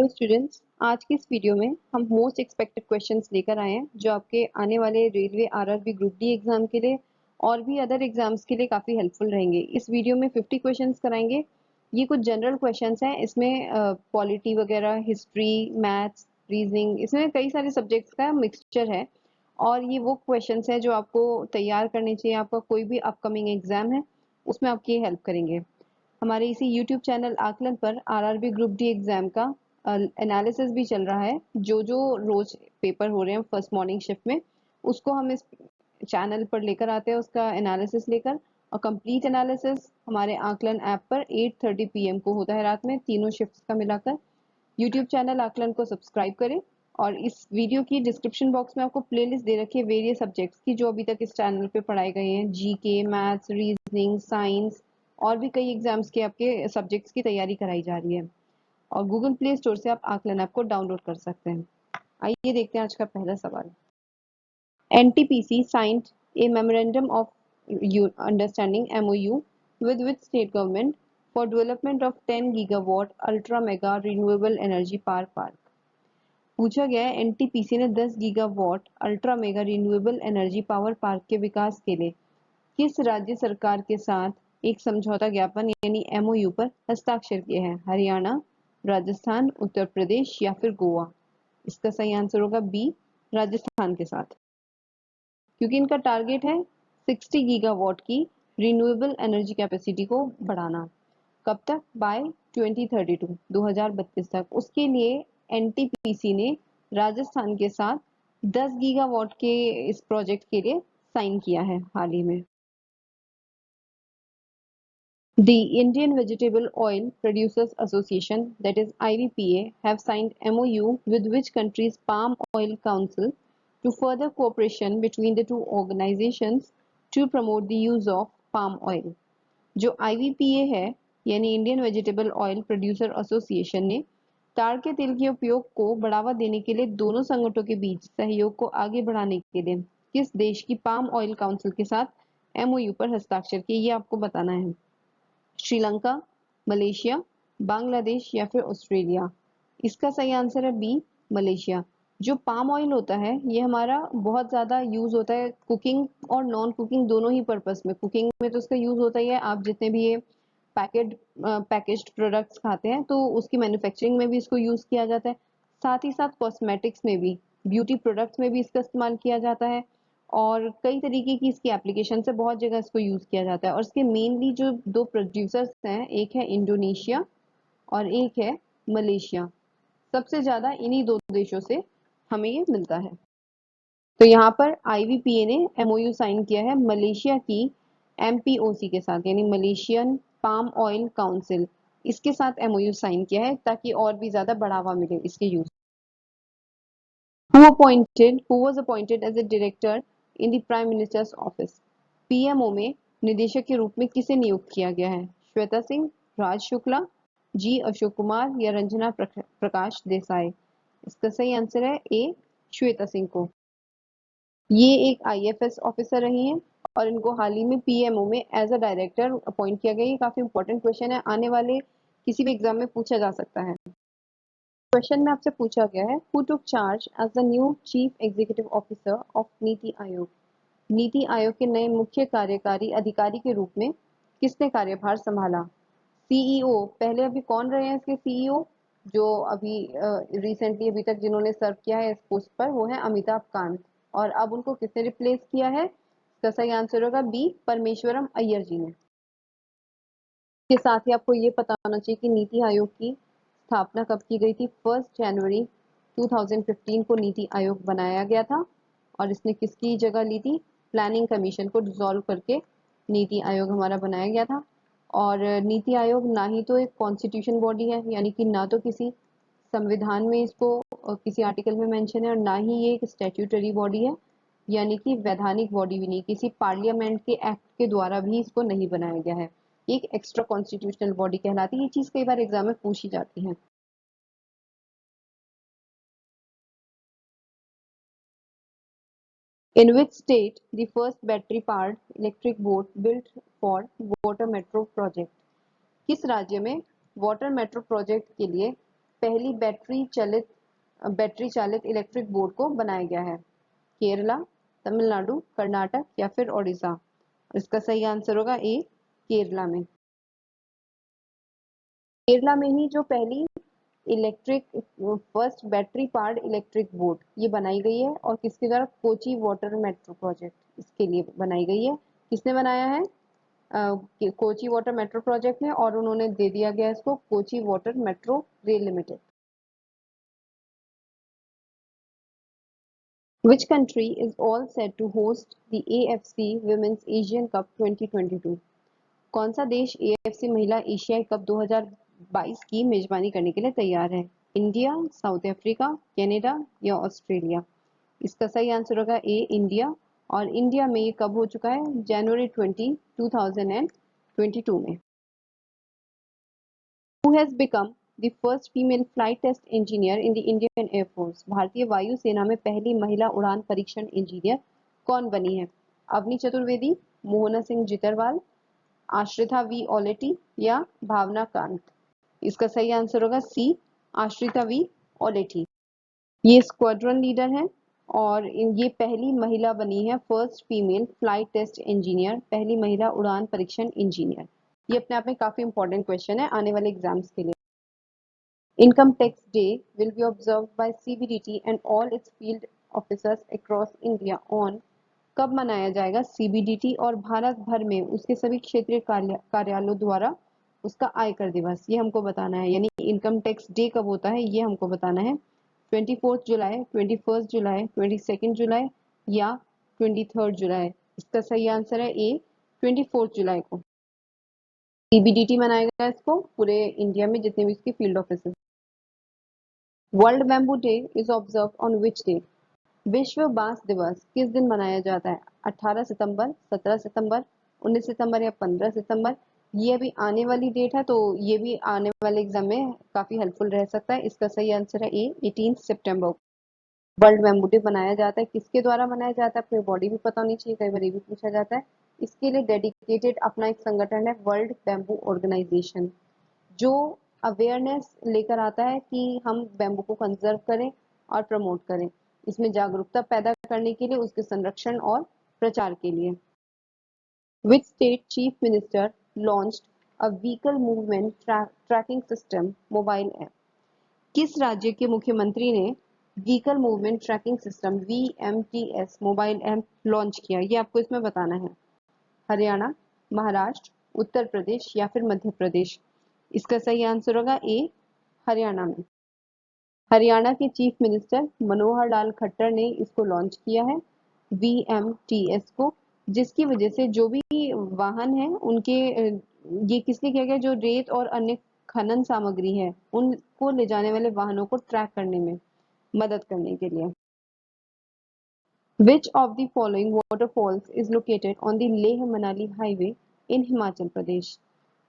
Hello students, आज की इस वीडियो में हम मोस्ट एक्सपेक्टेड क्वेश्चंस लेकर आए हैं जो आपके आने वाले railway RRB group D exam के लिए और भी अदर एग्जाम्स के लिए काफ़ी हेल्पफुल रहेंगे। इस वीडियो में 50 क्वेश्चंस कराएंगे। ये कुछ जनरल क्वेश्चंस हैं, इसमें पॉलिटी वगैरह, हिस्ट्री, मैथ्स, रीजनिंग, इसमें कई सारे सब्जेक्ट्स का मिक्सचर है और ये वो क्वेश्चंस हैं जो आपको तैयार करने चाहिए। आपका कोई भी अपकमिंग एग्जाम है उसमें आपकी हेल्प करेंगे। हमारे इसी यूट्यूब चैनल आकलन पर आरआरबी ग्रुप डी एग्जाम का एनालिसिस भी चल रहा है। जो जो रोज पेपर हो रहे हैं फर्स्ट मॉर्निंग शिफ्ट में, उसको हम इस चैनल पर लेकर आते हैं, उसका एनालिसिस लेकर। और कंप्लीट एनालिसिस हमारे आकलन ऐप पर 8:30 PM को होता है रात में, तीनों शिफ्ट्स का मिलाकर। यूट्यूब चैनल आकलन को सब्सक्राइब करें और इस वीडियो की डिस्क्रिप्शन बॉक्स में आपको प्लेलिस्ट दे रखी है वेरियस सब्जेक्ट्स की जो अभी तक इस चैनल पे पढ़ाए गए हैं। जीके, मैथ्स, रीजनिंग, साइंस और भी कई एग्जाम्स के आपके सब्जेक्ट्स की तैयारी कराई जा रही है। और गूगल प्ले स्टोर से आप आकलन ऐप को डाउनलोड कर सकते हैं। आइए देखते हैं आज का पहला सवाल। NTPC signed a memorandum of understanding MOU with which state government for development of 10 gigawatt ultra mega renewable energy power park। पूछा गया है NTPC ने 10 gigawatt ultra mega renewable energy power park के विकास के लिए किस राज्य सरकार के साथ एक समझौता ज्ञापन यानी MOU पर हस्ताक्षर किए हैं? हरियाणा, राजस्थान, उत्तर प्रदेश या फिर गोवा? इसका सही आंसर होगा बी, राजस्थान के साथ, क्योंकि इनका टारगेट है 60 गीगावाट की रिन्यूएबल एनर्जी कैपेसिटी को बढ़ाना। कब तक? बाय 2032, 2032 तक। उसके लिए NTPC ने राजस्थान के साथ 10 गीगावाट के इस प्रोजेक्ट के लिए साइन किया है हाल ही में। The Indian Vegetable Oil Producers Association, that is IVPA, have signed MOU with which country's Palm Oil Council to further cooperation between the two organizations to promote the use of palm oil। जो IVPA है यानी Indian vegetable oil producer association ने ताड़ के तेल के उपयोग को बढ़ावा देने के लिए दोनों संगठनों के बीच सहयोग को आगे बढ़ाने के लिए किस देश की पाम ऑयल काउंसिल के साथ MOU पर हस्ताक्षर किए, ये आपको बताना है। श्रीलंका, मलेशिया, बांग्लादेश या फिर ऑस्ट्रेलिया? इसका सही आंसर है बी, मलेशिया। जो पाम ऑयल होता है ये हमारा बहुत ज़्यादा यूज़ होता है कुकिंग और नॉन कुकिंग दोनों ही पर्पस में। कुकिंग में तो इसका यूज़ होता ही है, आप जितने भी ये पैकेज्ड प्रोडक्ट्स खाते हैं तो उसकी मैन्युफैक्चरिंग में भी इसको यूज़ किया जाता है। साथ ही साथ कॉस्मेटिक्स में भी, ब्यूटी प्रोडक्ट्स में भी इसका इस्तेमाल किया जाता है और कई तरीके की इसकी एप्लीकेशन से बहुत जगह इसको यूज़ किया जाता है। और इसके मेनली जो दो प्रोड्यूसर्स हैं, एक है इंडोनेशिया और एक है मलेशिया। सबसे ज़्यादा इन्हीं दो देशों से हमें ये मिलता है। तो यहाँ पर IVPA ने MOU साइन किया है मलेशिया की MPOC के साथ, यानी मलेशियन पाम ऑयल काउंसिल, इसके साथ MOU साइन किया है ताकि और भी ज़्यादा बढ़ावा मिले इसके use. Who was appointed as a director in the Prime Minister's office? PMO में निदेशक के रूप में किसे नियुक्त किया गया है? श्वेता सिंह, राज शुक्ला, जी अशोक कुमार या रंजना प्रकाश देसाई? इसका सही आंसर है ए, श्वेता सिंह को। ये एक IFS ऑफिसर रही हैं और इनको हाल ही में PMO में एज अ डायरेक्टर अपॉइंट किया गया। ये काफी इंपॉर्टेंट क्वेश्चन है, आने वाले किसी भी एग्जाम में पूछा जा सकता है। क्वेश्चन में आपसे पूछा गया है who took charge as the new chief executive officer of NITI Aayog? NITI Aayog के नए मुख्य कार्यकारी अधिकारी के रूप में किसने कार्यभार संभाला? CEO, पहले अभी कौन रहे हैं इसके CEO? जो अभी रिसेंटली अभी तक जिन्होंने सर्व किया है इस पोस्ट पर वो है अमिताभ कांत। और अब उनको किसने रिप्लेस किया है? इसका सही आंसर होगा बी, परमेश्वरम अय्यर जी ने। के साथ ही आपको ये पता होना चाहिए कि नीति आयोग की स्थापना कब की गई थी? 1 जनवरी 2015 को नीति आयोग बनाया गया था और इसने किसकी जगह ली थी? प्लानिंग कमीशन को डिसॉल्व करके नीति आयोग हमारा बनाया गया था। और नीति आयोग ना ही तो एक कॉन्स्टिट्यूशन बॉडी है, यानी कि ना तो किसी संविधान में इसको किसी आर्टिकल में मेंशन है, और ना ही ये एक स्टैट्यूटरी बॉडी है, यानी कि वैधानिक बॉडी भी नहीं, किसी पार्लियामेंट के एक्ट के द्वारा भी इसको नहीं बनाया गया है। एक एक्स्ट्रा कॉन्स्टिट्यूशनल बॉडी कहलाती है। ये चीज कई बार एग्जाम में पूछी जाती है। In which state the first battery powered electric boat built for water metro project? किस राज्य में वाटर मेट्रो प्रोजेक्ट के लिए पहली बैटरी चालित इलेक्ट्रिक बोट को बनाया गया है? केरला, तमिलनाडु, कर्नाटक या फिर ओडिशा? इसका सही आंसर होगा ए, केरला में। केरला में ही जो पहली electric first battery powered electric boat ये बनाई गई है, और किसके द्वारा? कोची वाटर मेट्रो प्रोजेक्ट इसके लिए बनाई गई है। किसने बनाया है? कोची वाटर मेट्रो प्रोजेक्ट ने, और उन्होंने दे दिया गया इसको Kochi water metro rail limited. Which country is all set to host the AFC Women's Asian Cup 2022? कौन सा देश AFC महिला एशियाई कप 2022 की मेजबानी करने के लिए तैयार है? इंडिया, साउथ अफ्रीका, कनाडा या ऑस्ट्रेलिया? इसका सही आंसर होगा ए, इंडिया। और इंडिया में ये कब हो चुका है? जनवरी 2022 में। Who has become the first female flight test engineer in the Indian Air Force? भारतीय वायु सेना में पहली महिला उड़ान परीक्षण इंजीनियर कौन बनी है? अवनी चतुर्वेदी, मोहना सिंह जितरवाल, आश्रिता वी ओलेटी या भावना कांत? इसका सही आंसर होगा सी, आश्रिता वी ओलेटी। ये स्क्वाड्रन लीडर है, और ये पहली महिला बनी है first female flight test engineer, पहली महिला उड़ान परीक्षण इंजीनियर। ये अपने आप में काफी इंपॉर्टेंट क्वेश्चन है आने वाले एग्जाम्स के लिए। Income tax day will be observe by CBDT and all it's field officers across India on? कब मनाया जाएगा सीबीडीटी और भारत भर में उसके सभी क्षेत्रीय कार्यालयों द्वारा उसका आयकर दिवस? ये हमको बताना है, यानी इनकम टैक्स डे कब होता है ये हमको बताना है। 24 जुलाई, 21 जुलाई, 22 जुलाई या 23 जुलाई? इसका सही आंसर है ए, 24 जुलाई को सीबीडीटी मनाएगा इसको पूरे इंडिया में जितने भी इसके field office. World bamboo day is observe on which day? विश्व बांस दिवस किस दिन मनाया जाता है? 18 सितंबर, 17 सितंबर, 19 सितंबर या 15 सितंबर? ये अभी आने वाली डेट है, तो ये भी आने वाले एग्जाम में काफी हेल्पफुल रह सकता है। इसका सही आंसर है ए, 18 सितंबर। वर्ल्ड बैम्बू डे मनाया जाता है, किसके द्वारा मनाया जाता है? अपनी बॉडी भी पता होनी चाहिए, कई बार ये भी पूछा जाता है। इसके लिए डेडिकेटेड अपना एक संगठन है, वर्ल्ड बैम्बू ऑर्गेनाइजेशन, जो अवेयरनेस लेकर आता है कि हम बैम्बू को कंजर्व करें और प्रमोट करें, इसमें जागरूकता पैदा करने के लिए, उसके संरक्षण और प्रचार के लिए। Which state chief minister launched a vehicle movement tracking system mobile app? किस राज्य के मुख्यमंत्री ने vehicle movement tracking system VMTS mobile app launch किया? ये आपको इसमें बताना है। हरियाणा, महाराष्ट्र, उत्तर प्रदेश या फिर मध्य प्रदेश? इसका सही आंसर होगा ए, हरियाणा में। हरियाणा के चीफ मिनिस्टर मनोहर लाल खट्टर ने इसको लॉन्च किया है VMTS को, जिसकी वजह से जो भी वाहन है उनके ये किसने किया गया? जो रेत और अन्य खनन सामग्री है उनको ले जाने वाले वाहनों को ट्रैक करने में मदद करने के लिए। Which of the following waterfalls is located on the Leh Manali highway in Himachal Pradesh?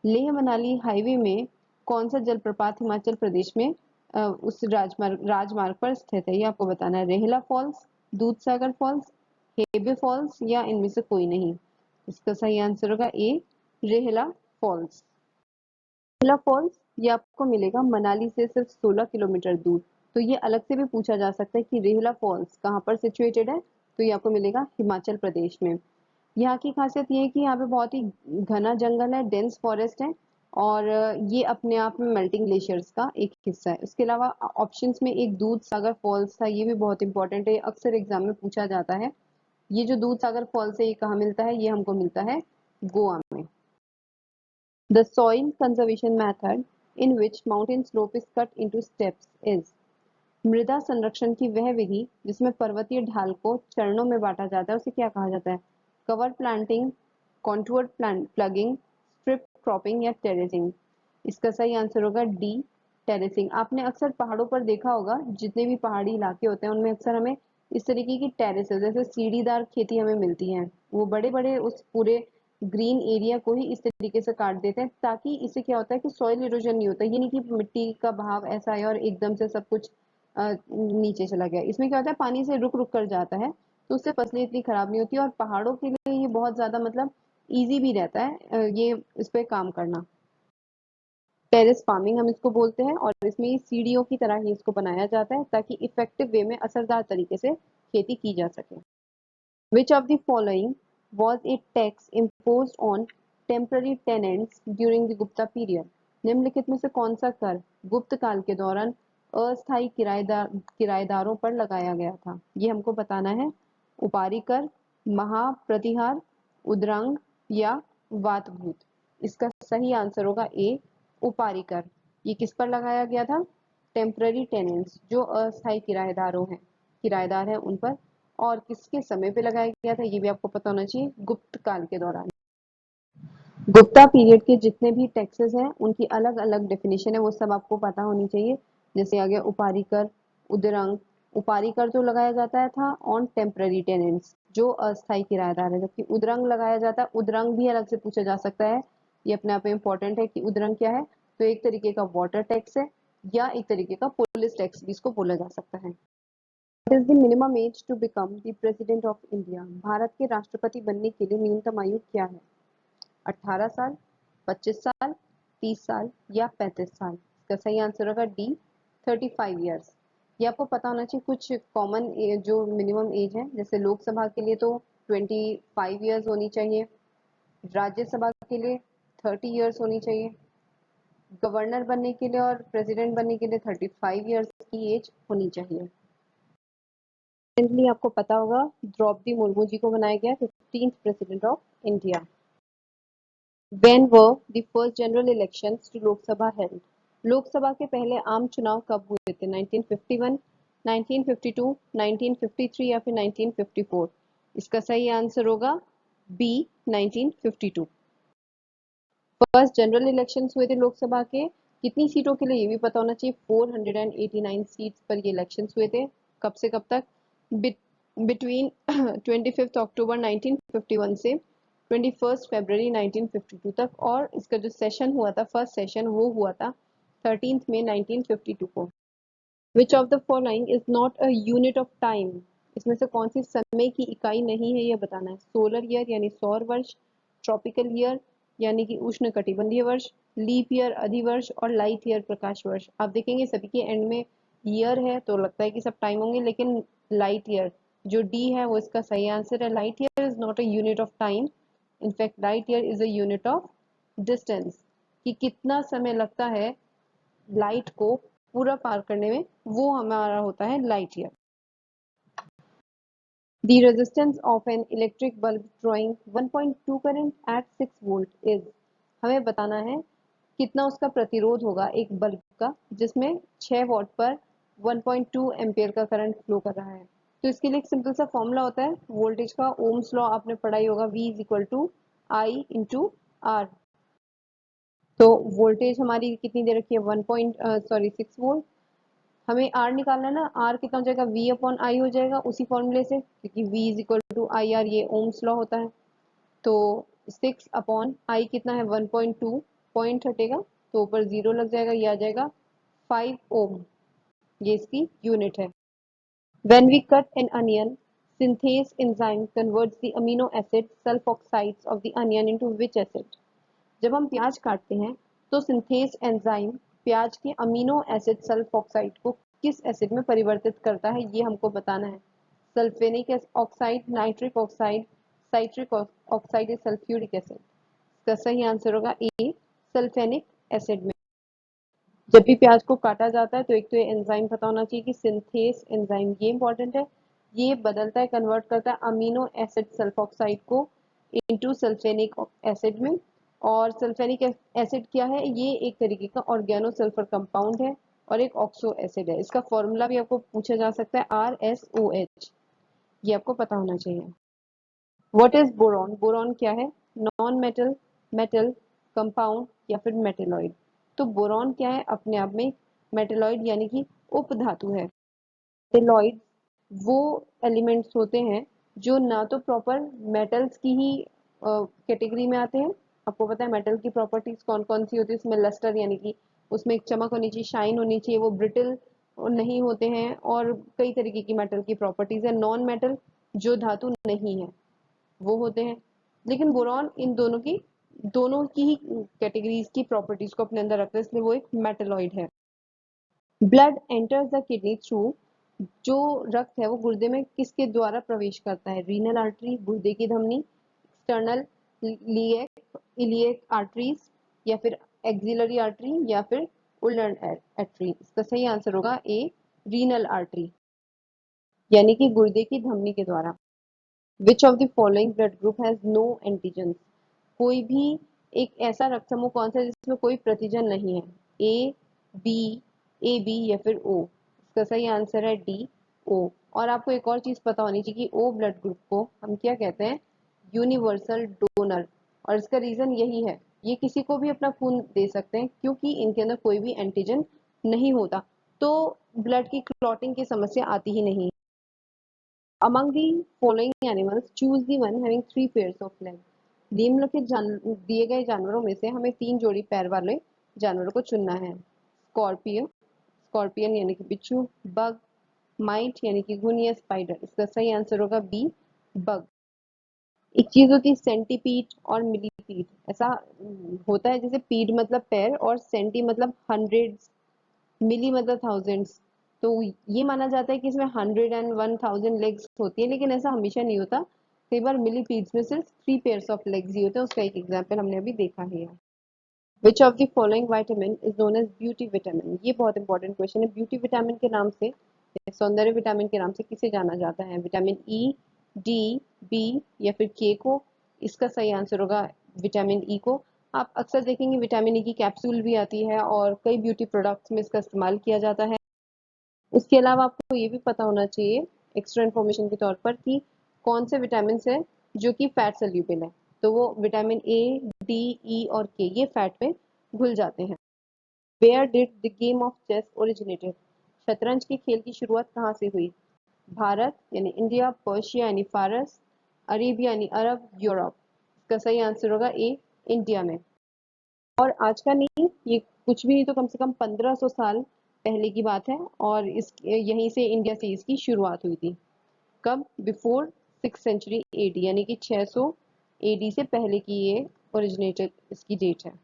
Leh Manali highway में कौन सा जलप्रपात हिमाचल प्रदेश में उस राजमार्ग पर स्थित है? ये आपको बताना है। रेहला फॉल्स, दूधसागर फॉल्स, हेबे फॉल्स या इनमें से कोई नहीं? इसका सही आंसर होगा ए, रेहला फॉल्स। रेहला फॉल्स ये आपको मिलेगा मनाली से सिर्फ 16 किलोमीटर दूर। तो ये अलग से भी पूछा जा सकता है कि रेहला फॉल्स कहाँ पर सिचुएटेड है, तो ये आपको मिलेगा हिमाचल प्रदेश में। यहाँ की खासियत ये है कि यहाँ पे बहुत ही घना जंगल है, डेंस फॉरेस्ट है, और ये अपने आप में मेल्टिंग ग्लेशियर्स का एक हिस्सा है। इसके अलावा ऑप्शंस में एक दूध सागर फॉल्स था, ये भी बहुत इंपॉर्टेंट है, अक्सर एग्जाम में पूछा जाता है। ये जो दूध सागर फॉल्स है ये कहाँ मिलता है? ये हमको मिलता है गोवा में। The soil conservation method in which mountain slope is cut into steps is? मृदा संरक्षण की वह विधि जिसमें पर्वतीय ढाल को चरणों में बांटा जाता है उसे क्या कहा जाता है? Cover planting, contour plugging, strip cropping या टेरेसिंग? इसका सही आंसर होगा डी, टेरेसिंग। आपने अक्सर पहाड़ों पर देखा होगा, जितने भी पहाड़ी इलाके होते हैं उनमें अक्सर हमें इस तरीके की टेरेसेस, जैसे सीढ़ीदार खेती हमें मिलती है। वो बड़े बड़े उस पूरे ग्रीन एरिया को ही इस तरीके से काट देते हैं, ताकि इससे क्या होता है कि सॉइल इरोजन नहीं होता। ये नहीं कि मिट्टी का बहाव ऐसा है और एकदम से सब कुछ नीचे चला गया। इसमें क्या होता है, पानी से रुक रुक कर जाता है, तो उससे फसलें इतनी खराब नहीं होती, और पहाड़ों के लिए ये बहुत ज्यादा मतलब इजी भी रहता है ये इस पे काम करना। टेरेस फार्मिंग हम इसको बोलते हैं, और इसमें सीढ़ियों की तरह ही इसको बनाया जाता है ताकि इफेक्टिव वे में असरदार तरीके से खेती की जा सके। Which of the following was a tax imposed on temporary tenants during the Gupta period? निम्नलिखित में से कौन सा कर गुप्त काल के दौरान अस्थायी किराएदारों पर लगाया गया था? ये हमको बताना है। उपारी कर, महाप्रतिहार, उद्रंग या वातभूत। इसका सही आंसर होगा ए, उपारी कर। ये किस पर लगाया गया था? टेम्पररी टेनेंट्स, जो अस्थायी किराएदार हैं उन पर। और किसके समय पे लगाया गया था ये भी आपको पता होना चाहिए, गुप्त काल के दौरान। गुप्ता पीरियड के जितने भी टैक्सेस हैं उनकी अलग अलग डेफिनेशन है, वो सब आपको पता होनी चाहिए। जैसे आ गया उपारी कर, उद्रंग। उपारी कर जो लगाया जाता है था ऑन टेम्पररी टेनेंट्स, जो अस्थायी किराएदार है, जबकि उद्रंग लगाया जाता है। उद्रंग भी अलग से पूछा जा सकता है, ये अपने आप में इंपॉर्टेंट है कि उद्रंग क्या है। तो एक तरीके का वाटर टैक्स है या एक तरीके का पुलिस टैक्स भी इसको बोला जा सकता है। What is the minimum age to become the president of India? Bharat के राष्ट्रपति बनने के लिए न्यूनतम आयु क्या है? 18 साल, 25 साल, 30 साल या 35 साल? इसका सही आंसर होगा डी, 35 ईयर्स। ये आपको पता होना चाहिए। कुछ कॉमन जो मिनिमम एज है, जैसे लोकसभा के लिए तो 25 ईयर्स होनी चाहिए, राज्यसभा के लिए 30 ईयर्स होनी चाहिए, गवर्नर बनने के लिए और प्रेसिडेंट बनने के लिए 35 ईयर्स की एज होनी चाहिए। रिसेंटली आपको पता होगा द्रौपदी मुर्मू जी को बनाया गया 15th president of India. When were the first general elections to लोक सभा held? लोकसभा के पहले आम चुनाव कब हुए थे? 1951, 1952, 1953 या फिर 1954? इसका सही आंसर होगा बी, 1952। फर्स्ट जनरल इलेक्शंस हुए थे लोकसभा के कितनी सीटों के लिए ये भी पता होना चाहिए। 489 सीट्स पर ये इलेक्शंस हुए थे। कब से कब तक? बिटवीन 25 अक्टूबर 1951 से 21 फरवरी 1952 तक। और इसका जो सेशन हुआ था, फर्स्ट सेशन, वो हुआ था 13 मई 1952 को। विच of the following is not a unit of time? इसमें से कौन सी समय की इकाई नहीं है, ये बताना है। सोलर ईयर यानी सौर वर्ष, ट्रॉपिकल ईयर यानी कि उष्ण कटिबंधीय वर्ष, लीप ईयर अधिवर्ष, और लाइट ईयर प्रकाश वर्ष। आप देखेंगे सभी के एंड में ईयर है तो लगता है कि सब टाइम होंगे, लेकिन लाइट ईयर जो डी है वो इसका सही आंसर है। Light year is not a unit of time, in fact light year is a unit of distance, कि कितना समय लगता है लाइट को पूरा पार करने में, वो हमारा होता है light year. The resistance of an electric bulb drawing 1.2 current at 6 volt is, हमें बताना है कितना उसका प्रतिरोध होगा एक बल्ब का जिसमें 6 वॉट पर 1.2 एम्पियर का करंट फ्लो कर रहा है। तो इसके लिए एक सिंपल सा फॉर्मूला होता है वोल्टेज का, ओम्स लॉ आपने पढ़ा ही होगा, V is equal to I into R. तो वोल्टेज हमारी कितनी दे रखी है, 6 वोल्ट। हमें आर निकालना है ना, आर कितना हो जाएगा, V अपॉन आई हो जाएगा उसी फॉर्मूले से, क्योंकि V is equal to I R, ये ओम्स लॉ होता है। तो 6 अपॉन आई कितना है 1.2, पॉइंट हटेगा तो ऊपर 0 लग जाएगा, ये आ जाएगा 5 ओम, ये इसकी यूनिट है। When we cut an onion, synthase enzyme converts the amino acid sulfoxides of the onion into which acid? जब हम प्याज काटते हैं तो सिंथेस एंजाइम प्याज के अमीनो एसिड सल्फॉक्साइड को किस एसिड में परिवर्तित करता है, ये हमको बताना है। Sulphenic oxide, nitric oxide, citric oxide या सल्फ्यूरिक एसिड? इसका सही आंसर होगा ए, सल्फेनिक एसिड में। जब भी प्याज को काटा जाता है तो एक तो ये एंजाइम पता होना चाहिए कि सिंथेस एंजाइम, ये इंपॉर्टेंट है। ये बदलता है, कन्वर्ट करता है अमीनो एसिड सल्फॉक्साइड को इनटू सल्फेनिक एसिड में। और सल्फेनिक एसिड क्या है, ये एक तरीके का ऑर्गेनो सल्फर कंपाउंड है और एक ऑक्सो एसिड है। इसका फॉर्मूला भी आपको पूछा जा सकता है, RSOH, ये आपको पता होना चाहिए। What is boron? बोरॉन क्या है? नॉन मेटल, मेटल, कंपाउंड या फिर मेटेलॉइड? तो बोरॉन क्या है, अपने आप में मेटेलॉइड यानी कि उपधातु है। मेटेलॉइड वो एलिमेंट्स होते हैं जो ना तो प्रॉपर मेटल्स की ही कैटेगरी में आते हैं। आपको पता है मेटल की प्रॉपर्टीज कौन कौन सी होती है, उसमें लस्टर यानी कि उसमें एक चमक होनी चाहिए, शाइन होनी चाहिए, वो ब्रिटल नहीं होते हैं, और कई तरीके की मेटल की प्रॉपर्टीज है। नॉन मेटल जो धातु नहीं है वो होते हैं, लेकिन बोरॉन इन दोनों की दोनों की ही कैटेगरीज की प्रॉपर्टीज को अपने अंदर रखता है, इसलिए वो एक मेटलॉइड है। Blood enters the kidney through, जो रक्त है वो गुर्दे में किसके द्वारा प्रवेश करता है? रीनल आर्टरी, गुर्दे की धमनी, एक्सटर्नल इलियक आर्टरीज, या फिर एक्सिलरी आर्टरी, या फिर उलनर आर्टरी। इसका सही आंसर होगा ए, रीनल आर्टरी, यानी कि गुर्दे की धमनी के द्वारा। Which of the following blood group has no antigen, कोई भी एक ऐसा रक्त समूह कौन सा है जिसमें कोई प्रतिजन नहीं है? ए, बी, ए बी, या फिर ओ। इसका सही आंसर है डी, ओ। और आपको एक और चीज पता होनी चाहिए कि ओ ब्लड ग्रुप को हम क्या कहते हैं? Universal donor. और इसका रीजन यही है, ये किसी को भी अपना खून दे सकते हैं क्योंकि इनके अंदर कोई भी एंटीजन नहीं होता, तो ब्लड की क्लॉटिंग की समस्या आती ही नहीं। Among the following animals, choose the one having 3 pairs of legs. निम्नलिखित दिए गए जानवरों में से हमें 3 जोड़ी पैर वाले जानवरों को चुनना है। स्कॉर्पियन यानी कि बिच्छू, बग, माइट यानी कि घुन या स्पाइडर। इसका सही आंसर होगा बी, बग। एक चीज होती है सेंटीपीड और मिलीपीड। ऐसा होता है जैसे पीड मतलब पैर और सेंटी मतलब हंड्रेड्स, मिली मतलब थाउजेंड्स। तो ये माना जाता है कि इसमें 100 and 1000 लेग्स होती है, लेकिन ऐसा हमेशा नहीं होता। कई बार मिलीपीड्स में सिर्फ 3 पेयर्स ऑफ लेग्स ही होते हैं। उसका एक एग्जांपल हमने अभी देखा है। Which of the following vitamin is known as beauty vitamin? ये बहुत इंपॉर्टेंट क्वेश्चन है। ब्यूटी विटामिन के नाम से, सौंदर्य विटामिन के नाम से किसे जाना जाता है? विटामिन ई, डी, बी, या फिर के को? इसका सही आंसर होगा विटामिन ई को। आप अक्सर देखेंगे विटामिन ई की कैप्सूल भी आती है और कई ब्यूटी प्रोडक्ट्स में इसका इस्तेमाल किया जाता है। उसके अलावा आपको ये भी पता होना चाहिए एक्स्ट्रा इन्फॉर्मेशन के तौर पर कि कौन से विटामिन है जो कि फैट सोल्यूबल है। तो वो विटामिन ए, डी, ई और के, ये फैट में घुल जाते हैं। Where did the game of chess originated? शतरंज के खेल की शुरुआत कहाँ से हुई? भारत यानी इंडिया, पर्शिया यानी फारस, अरेबिया यानी अरब, यूरोप। इसका सही आंसर होगा ए, इंडिया में। और आज का नहीं, ये कुछ भी नहीं तो कम से कम 1500 साल पहले की बात है, और इस यहीं से इंडिया से इसकी शुरुआत हुई थी। कब? बिफोर 6th century एडी, यानी कि 600 एडी से पहले की ये ओरिजिनेटेड इसकी डेट है।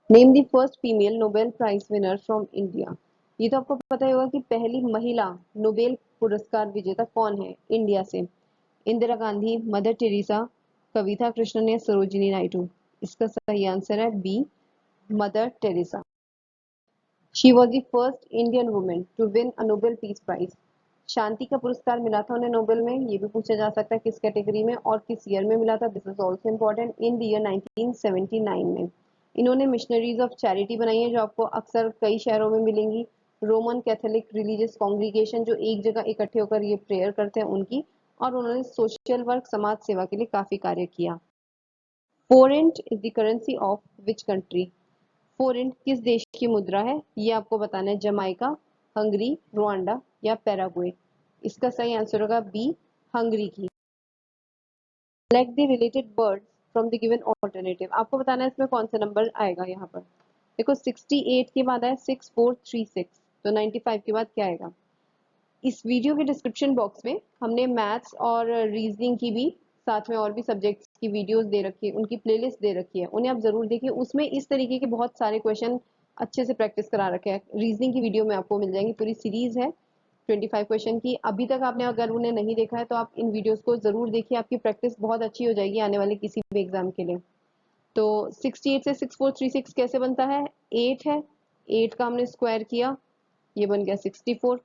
Name the first female Nobel prize winner from India. ये तो आपको पता ही होगा कि पहली महिला नोबेल पुरस्कार विजेता कौन है इंडिया से? इंदिरा गांधी, मदर टेरेसा, कविता कृष्णन या सरोजिनी नायडू। इसका सही आंसर है B, Mother Teresa. She was the first Indian women to win a Nobel peace prize. शांति का पुरस्कार मिला था उन्हें नोबेल में, ये भी पूछा जा सकता है किस कैटेगरी में और किस ईयर में मिला था। This is also important, in the year 1979 में। इन्होंने मिशनरीज ऑफ चैरिटी बनाई है जो आपको अक्सर कई शहरों में मिलेंगी। रोमन कैथोलिक रिलीजियस कॉन्ग्रीगेशन जो एक जगह इकट्ठे होकर ये प्रेयर करते हैं उनकी। और उन्होंने सोशल वर्क, समाज सेवा के लिए काफी कार्य किया। Front is the currency of which country? Front किस देश की मुद्रा है? ये आपको बताना है। जमाइका, हंगरी, रुआंडा या पैराग्वे। इसका सही आंसर होगा बी, हंगरी की। Select the related words from the given alternative. आपको बताना है इसमें कौन सा नंबर आएगा। यहाँ पर देखो 68 के बाद आया 6436, तो 95 के बाद क्या आएगा? इस वीडियो के डिस्क्रिप्शन बॉक्स में हमने मैथ्स और रीजनिंग की भी, साथ में और भी सब्जेक्ट्स की वीडियोस दे रखी है, उनकी प्लेलिस्ट दे रखी है, उन्हें आप जरूर देखिए। उसमें इस तरीके के बहुत सारे क्वेश्चन अच्छे से प्रैक्टिस करा रखे हैं। रीजनिंग की वीडियो में आपको मिल जाएंगी, पूरी सीरीज है 25 क्वेश्चन की। अभी तक आपने अगर उन्हें नहीं देखा है तो आप इन वीडियोस को जरूर देखिए, आपकी प्रैक्टिस बहुत अच्छी हो जाएगी आने वाले किसी भी एग्जाम के लिए। तो 68 से 6436 कैसे बनता है? 8 है, 8 का हमने स्क्वायर किया, ये बन गया 64।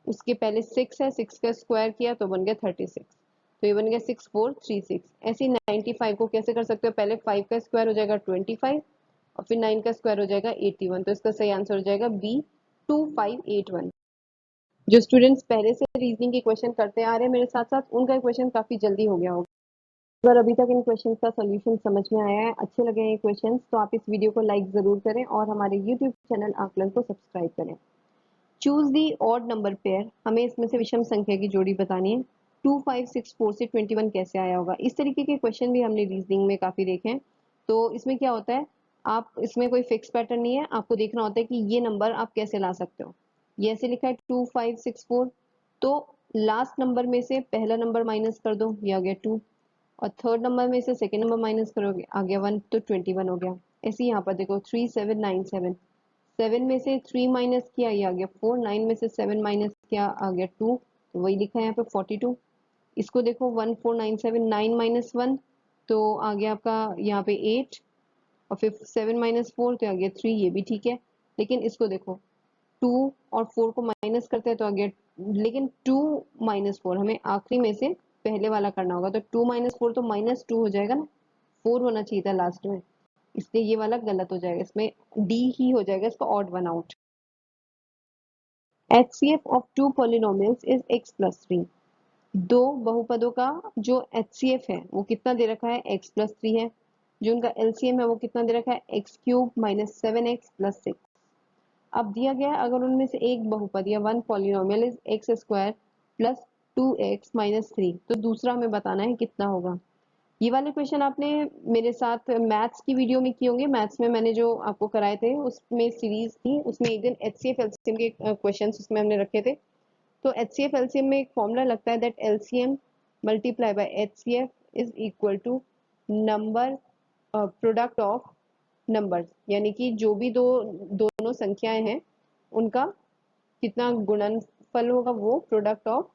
उसके पहले 6 है, 6 का स्क्वायर किया तो बन गया 36, तो ये बन गया 6436। ऐसे 95 को कैसे कर सकते हो? पहले 5 का स्क्वायर हो जाएगा 25 और फिर 9 का स्क्वायर हो जाएगा 81, तो इसका सही आंसर हो जाएगा बी, 2581। जो स्टूडेंट्स पहले से रीजनिंग के क्वेश्चन करते आ रहे हैं मेरे साथ साथ, उनका क्वेश्चन काफी जल्दी हो गया होगा। अगर अभी तक इन क्वेश्चंस का सोल्यूशन समझ में आया है, अच्छे लगे हैं ये क्वेश्चंस, तो आप इस वीडियो को लाइक जरूर करें और हमारे यूट्यूब चैनल आकलन को सब्सक्राइब करें। Choose the odd number pair, हमें इसमें से विषम संख्या की जोड़ी बतानी है। 2564 से 21 कैसे आया होगा? इस तरीके के क्वेश्चन भी हमने रीजनिंग में काफी देखे हैं। तो इसमें क्या होता है, आप इसमें कोई फिक्स पैटर्न नहीं है, आपको देखना होता है कि ये नंबर आप कैसे ला सकते हो। ये ऐसे लिखा है 2564, तो लास्ट नंबर में से पहला नंबर माइनस कर दो, ये आ गया 2, और थर्ड नंबर में से सेकेंड नंबर माइनस करोगे, आ गया 1 तो 21 हो गया। ऐसे यहाँ पर देखो 3797, 7 में से 3 माइनस किया, ये आ गया 4, 9 में से 7 माइनस किया, आ गया 2, तो वही लिखा है यहाँ पे 42। इसको देखो 1497, 9 माइनस 1 तो आ गया आपका यहाँ पे 8, और फिर 7 माइनस 4 तो आ गया 3, ये भी ठीक है। लेकिन इसको देखो 2 और 4 को माइनस करते हैं तो आ गया, लेकिन 2 माइनस 4 हमें आखिरी में से पहले वाला करना होगा, तो 2 माइनस 4 तो माइनस 2 हो जाएगा ना, 4 होना चाहिए था लास्ट में, इसलिए ये वाला गलत हो जाएगा, इसमें डी ही हो जाएगा इसका odd one out. HCF of two polynomials is x plus 3। दो बहुपदों का जो HCF है वो कितना दे रखा है, x plus 3 है। जो उनका LCM है वो कितना दे रखा है, x cube minus 7x plus 6। अब दिया गया है अगर उनमें से एक बहुपद या one polynomial is x square plus 2x minus 3, तो दूसरा हमें बताना है कितना होगा। ये वाले क्वेश्चन आपने मेरे साथ मैथ्स की वीडियो में किए होंगे, मैथ्स में मैंने जो आपको कराए थे उसमें सीरीज थी, उसमें एक दिन HCF LCM के क्वेश्चंस उसमें हमने रखे थे। तो HCF LCM में एक फॉर्मूला लगता है that LCM multiply by HCF is equal to number product of numbers, यानी कि जो भी दोनों संख्याएं हैं उनका कितना गुणनफल होगा वो प्रोडक्ट ऑफ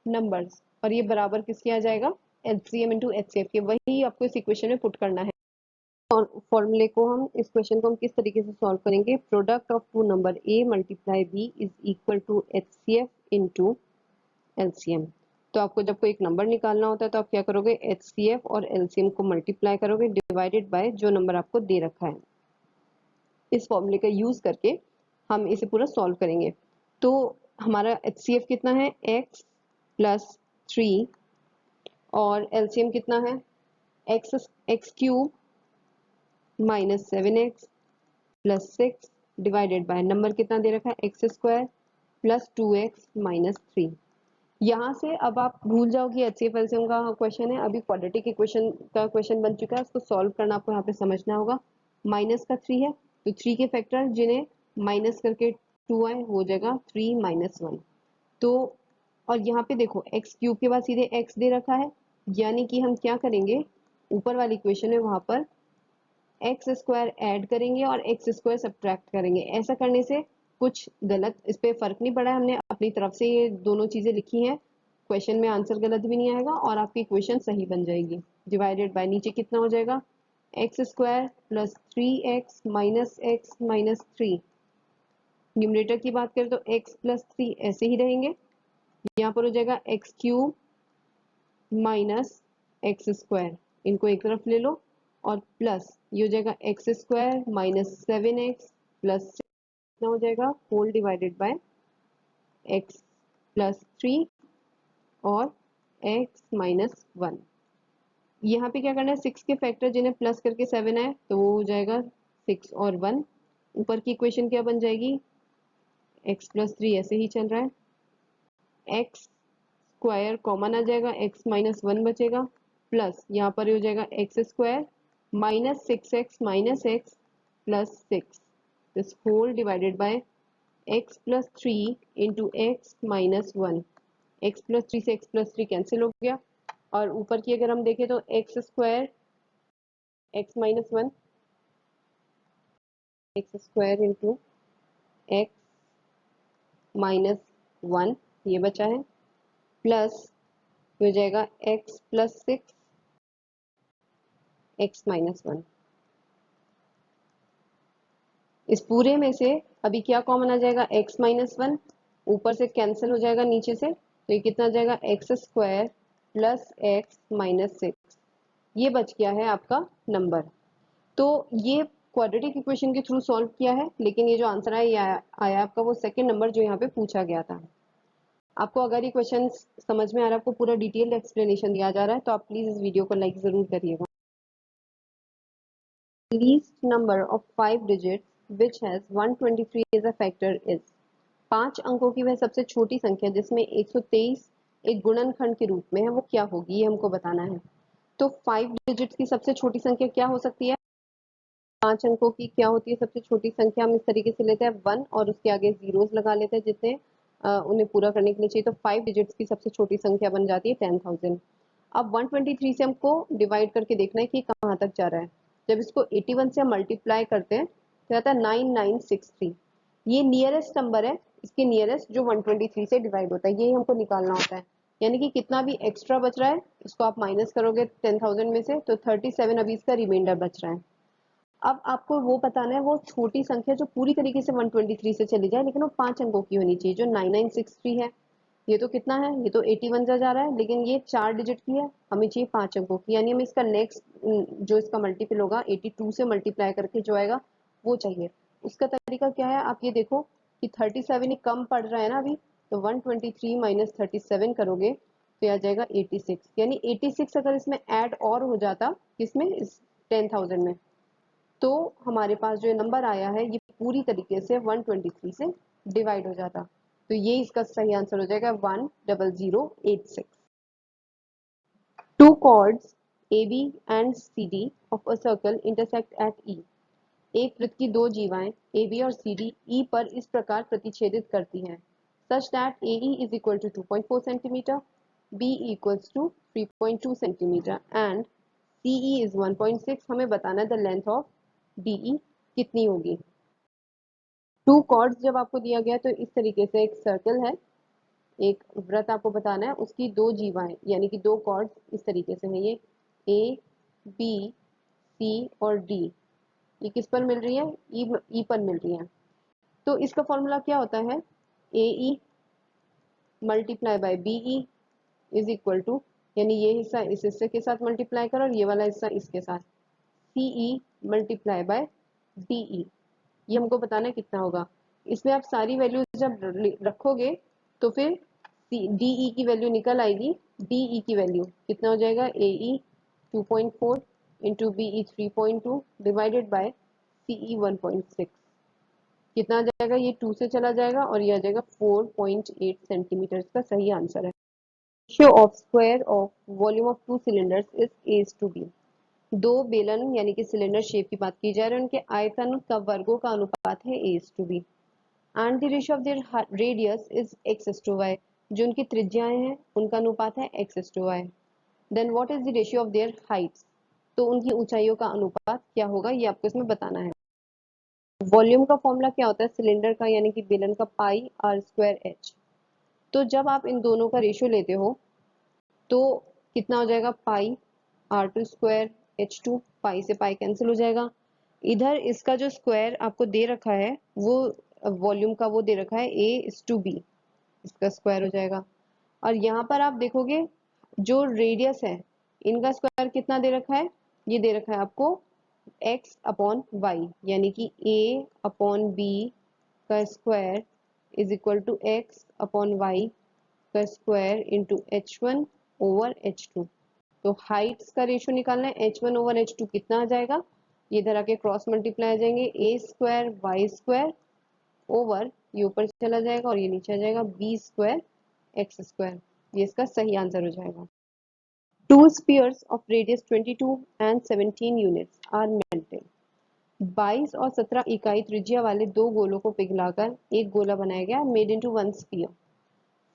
नंबर्स, और ये बराबर किसके आ जाएगा, LCM इंटू HCF के। वही आपको इस इक्वेशन में पुट करना है। और फॉर्मूले को हम इस क्वेश्चन को हम किस तरीके से सॉल्व करेंगे, product of two number A multiply B is equal to HCF into LCM। तो आपको जब कोई एक नंबर निकालना होता है तो आप क्या करोगे, HCF और LCM को मल्टीप्लाई करोगे डिवाइडेड बाय जो नंबर आपको दे रखा है। इस फॉर्मूले का यूज करके हम इसे पूरा सॉल्व करेंगे। तो हमारा HCF कितना है, x प्लस 3, और LCM कितना है, x cube minus 7x plus 6 divided by number कितना दे रखा है, x square plus 2x minus 3। यहाँ से अब आप भूल जाओ कि HCF LCM का क्वेश्चन है, अभी क्वाड्रेटिक इक्वेशन का क्वेश्चन बन चुका है, उसको सॉल्व करना आपको यहाँ पे समझना होगा। माइनस का 3 है तो 3 के फैक्टर जिन्हें माइनस करके 2 आए हो जाएगा 3 माइनस 1। तो और यहाँ पे देखो एक्स क्यूब के बाद सीधे एक्स दे रखा है, यानी कि हम क्या करेंगे, ऊपर वाली इक्वेशन है वहां पर एक्स स्क्वायर ऐड करेंगे और एक्स स्क्वायर सब्ट्रैक्ट करेंगे। ऐसा करने से कुछ गलत इस पे फर्क नहीं पड़ा है, हमने अपनी तरफ से ये दोनों चीजें लिखी हैं, क्वेश्चन में आंसर गलत भी नहीं आएगा और आपकी इक्वेशन सही बन जाएगी। डिवाइडेड बाय नीचे कितना हो जाएगा, x square plus 3x minus x minus 3। Numerator की बात करें तो x प्लस 3 ऐसे ही रहेंगे, यहाँ पर हो जाएगा x cube minus x square, इनको एक तरफ ले लो, और प्लस ये हो जाएगा x square minus 7x plus कितना हो जाएगा, whole divided by x plus 3 और एक्स माइनस 1। यहाँ पे क्या करना है, 6 के फैक्टर जिन्हें प्लस करके 7 है तो वो हो जाएगा 6 और 1। ऊपर की इक्वेशन क्या बन जाएगी, x प्लस 3 ऐसे ही चल रहा है, एक्स स्क्वायर कॉमन आ जाएगा, x माइनस 1 बचेगा, प्लस यहाँ पर हो जाएगा x square minus 6x minus x plus 6, this whole divided by x plus 3 into x minus 1। X plus 3 से एक्स प्लस 3 कैंसिल हो गया, और ऊपर की अगर हम देखें तो x square x minus 1, x square into x minus 1 ये बचा है, प्लस हो जाएगा x प्लस 6 एक्स माइनस 1। इस पूरे में से अभी क्या कॉमन आ जाएगा, x माइनस 1, ऊपर से कैंसिल हो जाएगा नीचे से, तो ये कितना आ जाएगा, x square plus x minus 6, ये बच गया है आपका नंबर। तो ये क्वाड्रेटिक इक्वेशन के थ्रू सॉल्व किया है, लेकिन ये जो आंसर आया ये आया आपका वो सेकंड नंबर जो यहाँ पे पूछा गया था। आपको अगर ये क्वेश्चन समझ में आ रहा है, आपको पूरा डिटेल्ड एक्सप्लेनेशन दिया जा रहा है, तो आप प्लीज इस वीडियो को लाइक जरूर करिएगा। Least number of 5 digits which has 123 as a factor is। 5 अंकों की वह सबसे छोटी संख्या जिसमें 123 एक गुणनखंड के रूप में है वो क्या होगी, ये हमको बताना है। तो 5 डिजिट्स की सबसे छोटी संख्या क्या हो सकती है, 5 अंकों की क्या होती है सबसे छोटी संख्या, हम इस तरीके से लेते हैं 1 और उसके आगे जीरोस लगा लेते हैं जितने उन्हें पूरा करने के लिए चाहिए, तो 5 डिजिट्स की सबसे छोटी संख्या बन जाती है 10,000। अब 123 से हमको डिवाइड करके देखना है कि कहाँ तक जा रहा है। जब इसको 81 से हम मल्टीप्लाई करते हैं तो आता है 9963। ये नियरेस्ट नंबर है, इसके नियरेस्ट जो 123 से डिवाइड होता है, यही हमको निकालना होता है। यानी कि कितना भी एक्स्ट्रा बच रहा है इसको आप माइनस करोगे 10,000 में से तो 37 अभी इसका रिमाइंडर बच रहा है। अब आपको वो बताना है वो छोटी संख्या जो पूरी तरीके से 123 से चली जाए लेकिन वो 5 अंकों की होनी चाहिए। जो 9963 है ये तो कितना है, ये तो 81 जा रहा है लेकिन ये 4 डिजिट की है, हमें चाहिए 5 अंकों की। यानी हमें इसका नेक्स्ट जो इसका मल्टीपल होगा 82 से मल्टीप्लाई करके जो आएगा वो चाहिए। उसका तरीका क्या है, आप ये देखो कि 37 ही कम पड़ रहा है ना अभी, तो 123 माइनस 37 करोगे तो आ जाएगा 86। यानी 86 अगर इसमें ऐड और हो जाता किसमें, इस 10,000 में, तो हमारे पास जो नंबर आया है ये पूरी तरीके से 123 से डिवाइड हो जाता। तो ये इसका सही आंसर हो जाएगा 10086। Two chords AB and CD of a circle intersect at E. एक वृत्त की दो जीवाएं AB और CD E पर इस प्रकार प्रतिच्छेदित करती हैं such that AE is equal to 2.4 cm, B equals to 3.2 cm and CE is 1.6। हमें बताना है the length of DE कितनी होगी। टू कॉर्ड्स जब आपको दिया गया तो इस तरीके से एक सर्कल है, एक वृत्त आपको बताना है, उसकी दो जीवाएं यानी कि दो कॉर्ड्स इस तरीके से हैं, ये ए बी सी और डी, ये किस पर मिल रही है, ई पर मिल रही है। तो इसका फॉर्मूला क्या होता है, A E multiply by B E is equal to, यानी ये हिस्सा इस हिस्से के साथ मल्टीप्लाई करो और ये वाला हिस्सा इसके साथ, सी ई मल्टीप्लाई बाय डी ई। ये हमको बताना है कितना होगा। इसमें आप सारी वैल्यूज जब रखोगे तो फिर डी ई की वैल्यू निकल आएगी। डी ई की वैल्यू कितना हो जाएगा, A E 2.4 into B E 3.2 divided by C E 1.6। कितना आ जाएगा, ये 2 से चला जाएगा और ये आ जाएगा 4.8 सेंटीमीटर का सही आंसर है। Ratio of square of volume of two cylinders is as to b. दो बेलन यानी कि सिलेंडर शेप की बात की जा रही है, उनके आयतन का वर्गों का अनुपात है as to b and the ratio of their radius is x to y. जो उनकी त्रिज्याएं हैं उनका अनुपात है x to y. Then what is the ratio of their heights, तो उनकी ऊंचाइयों का अनुपात क्या होगा ये आपको इसमें बताना है। वॉल्यूम का फॉर्मूला क्या होता है सिलेंडर का यानी कि बेलन का, पाई आर स्क्वायर एच। तो जब आप इन दोनों का रेशियो लेते हो तो कितना हो जाएगा, pi R two square H two, pi से पाई कैंसिल हो जाएगा। इधर इसका जो स्क्वायर आपको दे रखा है वो वॉल्यूम का वो दे रखा है ए इज टू बी, इसका स्क्वायर हो जाएगा। और यहाँ पर आप देखोगे जो रेडियस है इनका स्क्वायर कितना दे रखा है, ये दे रखा है आपको x अपॉन वाई, यानी कि a अपॉन बी का square is equal to x upon Y का square into h1 over h2। तो हाइट्स का रेशियो निकालना है, h1 ओवर h2 कितना आ जाएगा, ये इधर आके क्रॉस मल्टीप्लाई आ जाएंगे, a square y square over ये ऊपर चला जाएगा और ये नीचे आ जाएगा बी स्क्वायर एक्स स्क्वायर। ये इसका सही आंसर हो जाएगा। Two spheres of radius 22 and 17 units are melted. 22 और 17 इकाई त्रिज्या वाले दो गोलों को पिघलाकर एक गोला बनाया गया, made into one sphere.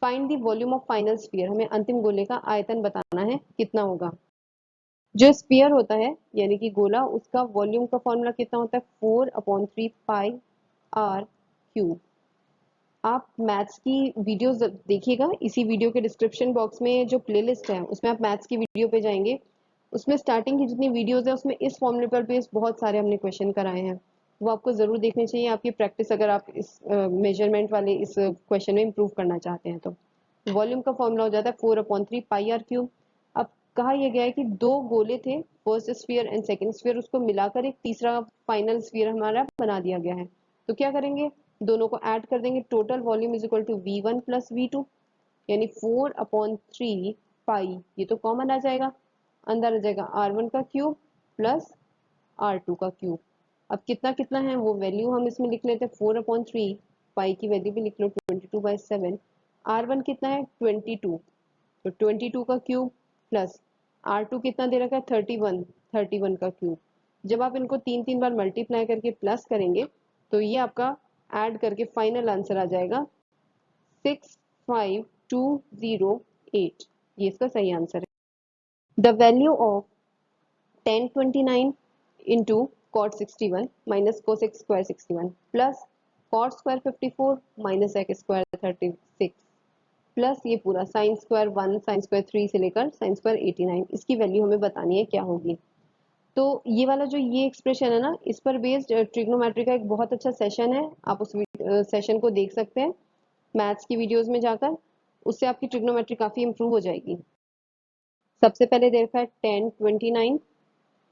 Find the volume of final sphere. हमें अंतिम गोले का आयतन बताना है कितना होगा। जो स्पीयर होता है यानी कि गोला, उसका वॉल्यूम का फॉर्मूला कितना होता है, 4/3 पाई आर क्यूब। आप मैथ्स की वीडियोस देखिएगा, इसी वीडियो के डिस्क्रिप्शन बॉक्स में जो प्लेलिस्ट है उसमें आप मैथ्स की वीडियो पे जाएंगे, उसमें स्टार्टिंग की जितनी वीडियोस है उसमें इस फॉर्मूले पर बेस्ड बहुत सारे हमने क्वेश्चन कराए हैं, वो आपको ज़रूर देखने चाहिए। आपकी प्रैक्टिस अगर आप इस मेजरमेंट वाले इस क्वेश्चन में इम्प्रूव करना चाहते हैं तो वॉल्यूम का फॉर्मूला हो जाता है 4/3 पाई आर क्यूब। अब कहा यह गया है कि दो गोले थे, first sphere and second sphere, उसको मिलाकर एक तीसरा फाइनल स्फीयर हमारा बना दिया गया है। तो क्या करेंगे, दोनों को ऐड कर देंगे, total volume is equal to v1 plus v2, यानी 4/3 पाई, ये तो कॉमन आ जाएगा, अंदर आ जाएगा r1 का क्यूब प्लस r2 का क्यूब। अब कितना कितना है वो वैल्यू हम इसमें लिख लेते हैं, 4/3 पाई की वैल्यू भी लिख लो 22/7, r1 कितना है 22, तो 22 का क्यूब प्लस r2 कितना दे रखा है 31 का क्यूब। जब आप इनको तीन तीन बार मल्टीप्लाई करके प्लस करेंगे तो ये आपका ऐड करके फाइनल आंसर आ जाएगा 65208। ये इसका सही आंसर है। The value of tan 29 into cot 61 minus cosec square 61 plus cot square 54 minus sec square 36 plus ये पूरा साइन स्क्वायर 1 साइन स्क्वायर 3 से लेकर साइन स्क्वायर 89, इसकी वैल्यू हमें बतानी है क्या होगी। तो ये वाला जो ये एक्सप्रेशन है ना, इस पर बेस्ड ट्रिग्नोमेट्री का एक बहुत अच्छा सेशन है, आप उस सेशन को देख सकते हैं मैथ्स की वीडियोस में जाकर, उससे आपकी ट्रिग्नोमेट्री काफ़ी इंप्रूव हो जाएगी। सबसे पहले दे रखा है tan 29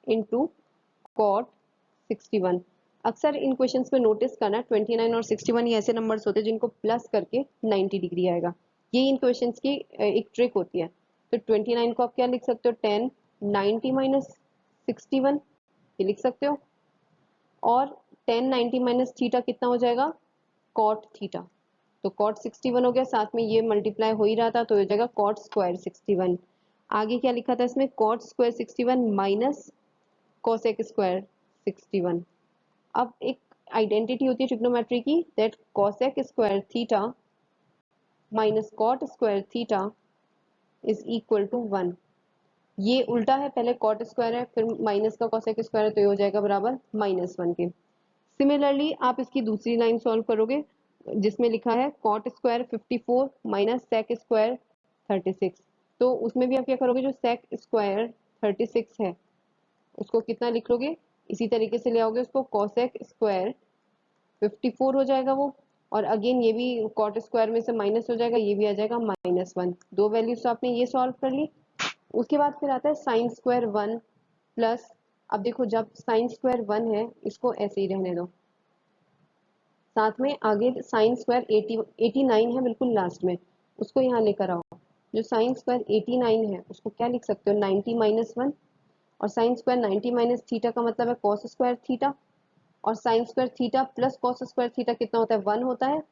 इंटू कॉट 61। अक्सर इन क्वेश्चंस में नोटिस करना 29 और 61 ये ऐसे नंबर्स होते हैं जिनको प्लस करके 90 डिग्री आएगा, ये इन क्वेश्चंस की एक ट्रिक होती है। तो 29 को आप क्या लिख सकते हो, 10 90 माइनस 61 ये लिख सकते हो, और 10 90 माइनस थीटा कितना हो जाएगा, कॉट थीटा। तो कॉट 61 हो गया, साथ में ये मल्टीप्लाई हो ही रहा था तो हो जाएगा कॉट स्क्वायर 61। आगे क्या लिखा था इसमें, cot square 61 minus cosec square 61। अब एक आइडेंटिटी होती है ट्रिग्नोमेट्री की, that cosec square theta minus cot square theta is equal to 1। ये उल्टा है, पहले कॉट स्क्वायर है फिर माइनस का कोसेक स्क्वायर है, तो ये हो जाएगा बराबर -1 के। सिमिलरली आप इसकी दूसरी लाइन सॉल्व करोगे जिसमें लिखा है cot square 54 minus sec square 36, तो उसमें भी आप क्या करोगे, जो सेक स्क्वायर 36 है उसको कितना लिख लोगे, इसी तरीके से ले आओगे उसको, कोसेक स्क्वायर 54 हो जाएगा वो, और अगेन ये भी कॉट स्क्वायर में से माइनस हो जाएगा, ये भी आ जाएगा -1। दो वैल्यूज तो आपने ये सॉल्व कर ली। उसके बाद फिर आता है साइन स्क्वायर 1 प्लस, अब देखो जब साइन स्क्वायर 1 है इसको ऐसे ही रहने दो, साथ में आगे साइन स्क्वायर 89 है बिल्कुल लास्ट में, उसको यहाँ लेकर आओ। जो साइन स्क्वायर 89 है उसको क्या लिख सकते हो, 90 माइनस 1, और साइन स्क्वायर 90 माइनस थीटा का मतलब है कॉस स्क्वायर थीटा, और sine square theta plus cos square theta कितना होता है, 1 होता है,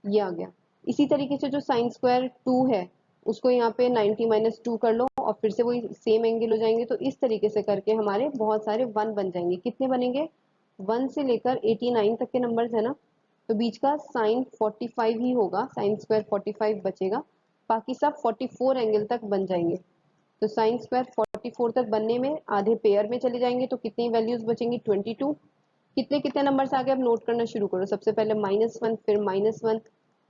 ये आ गया। इसी तरीके से जो साइन स्क्वायर 2 है उसको यहाँ पे 90 माइनस 2 कर लो और फिर से वही सेम एंगल हो जाएंगे, तो इस तरीके से करके हमारे बहुत सारे 1 बन जाएंगे। कितने बनेंगे, 1 से लेकर 89 तक के नंबर्स है ना, तो बीच का साइन 45 ही होगा, साइन स्क्वायर 45 बचेगा, बाकी सब 44 एंगल तक बन जाएंगे। तो साइन स्क्वायर 44 तक बनने में आधे पेयर में चले जाएंगे, तो कितनी वैल्यूज बचेंगी, 22। कितने कितने नंबर्स आगे, अब नोट करना शुरू करो। सबसे पहले -1, फिर -1,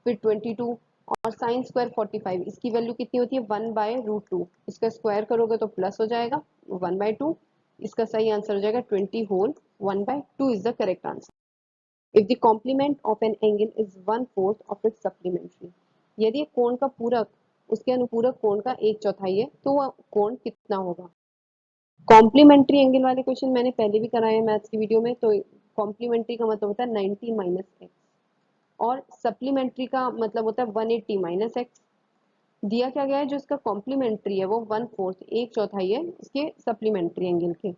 फिर 22, और साइन स्क्वायर 45 इसकी वैल्यू कितनी होती है, 1/√2। इसका स्क्वायर करोगे तो प्लस हो जाएगा 1/2, इसका सही आंसर हो जाएगा 20 whole 1/2 is the correct answer. If the complement of an angle is 1/4 of its supplementary, यदि कोण का पूरक उसके अनुपूरक कोण का 1/4 है तो वह कोण कितना होगा। कॉम्प्लीमेंट्री एंगल वाले क्वेश्चन मैंने पहले भी कराए हैं मैथ्स की वीडियो में, तो कॉम्प्लीमेंट्री का मतलब होता है 90 माइनस एक्स, और सप्लीमेंट्री का मतलब होता है 180 माइनस एक्स। दिया क्या गया है, जो इसका कॉम्प्लीमेंट्री है वो 1/4 1/4 है इसके सप्लीमेंट्री एंगल के,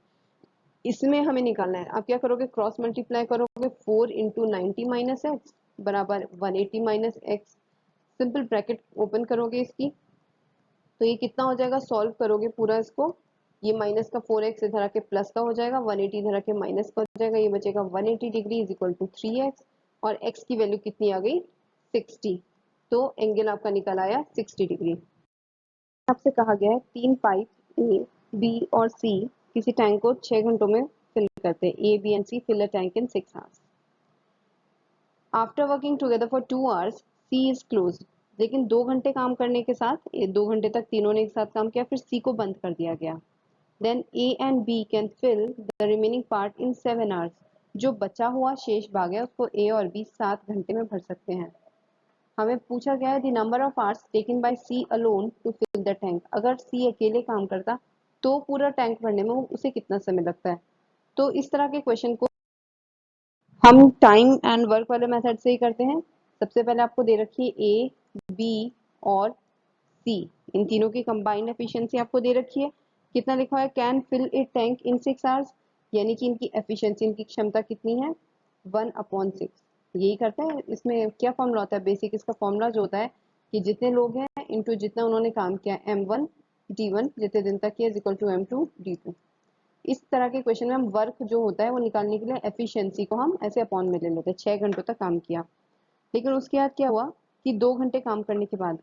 इसमें हमें निकालना है। आप क्या करोगे, क्रॉस मल्टीप्लाई करोगे, 4 इंटू 90 माइनस एक्स बराबर 180 minus x, simple bracket open करोगे इसकी, तो ये कितना हो जाएगा, सॉल्व करोगे पूरा इसको, ये माइनस का 4x इधर आके प्लस का हो जाएगा, 180 इधर आके माइनस का हो जाएगा, ये बचेगा 180 degree is equal to 3x, और x की वैल्यू कितनी आ गई, 60। तो एंगल आपका निकल आया 60 डिग्री। आपसे कहा गया है 3 पाइप ए बी और सी किसी टैंक को 6 घंटों में फिल करते हैं, A B and C fill a tank in 6 hours. After working together for 2 hours C is closed, लेकिन 2 घंटे काम करने के साथ 2 घंटे तक तीनों ने एक साथ काम किया, फिर सी को बंद कर दिया गया। Then A and B can fill the remaining part in 7 hours. जो बचा हुआ शेष भाग है उसको A और B 7 घंटे में भर सकते हैं। हमें पूछा गया है the number of hours taken by C alone to fill the tank. अगर C अकेले काम करता तो पूरा टैंक भरने में उसे कितना समय लगता है। तो इस तरह के क्वेश्चन को हम टाइम एंड वर्क वाले मेथड से ही करते हैं। सबसे पहले आपको दे रखी है A, B और C, इन तीनों की कंबाइंड एफिशिएंसी आपको दे रखी है। कितना लिखा है, can fill a tank in 6 hours, यानी कि इनकी एफिशिएंसी, इनकी क्षमता कितनी है, 1/6। यही करते हैं। इसमें क्या फॉर्मूला होता है, बेसिक इसका फॉर्मूला जो होता है कि जितने लोग हैं इंटू जितना उन्होंने काम किया, m1 d1 जितने दिन तक किया is equal to m2 d2। इस तरह के क्वेश्चन में हम वर्क जो होता है वो निकालने के लिए एफिशिएंसी को हम ऐसे अपॉन में ले लेते हैं, 6 घंटों तक काम किया। लेकिन उसके बाद क्या हुआ कि 2 घंटे काम करने के बाद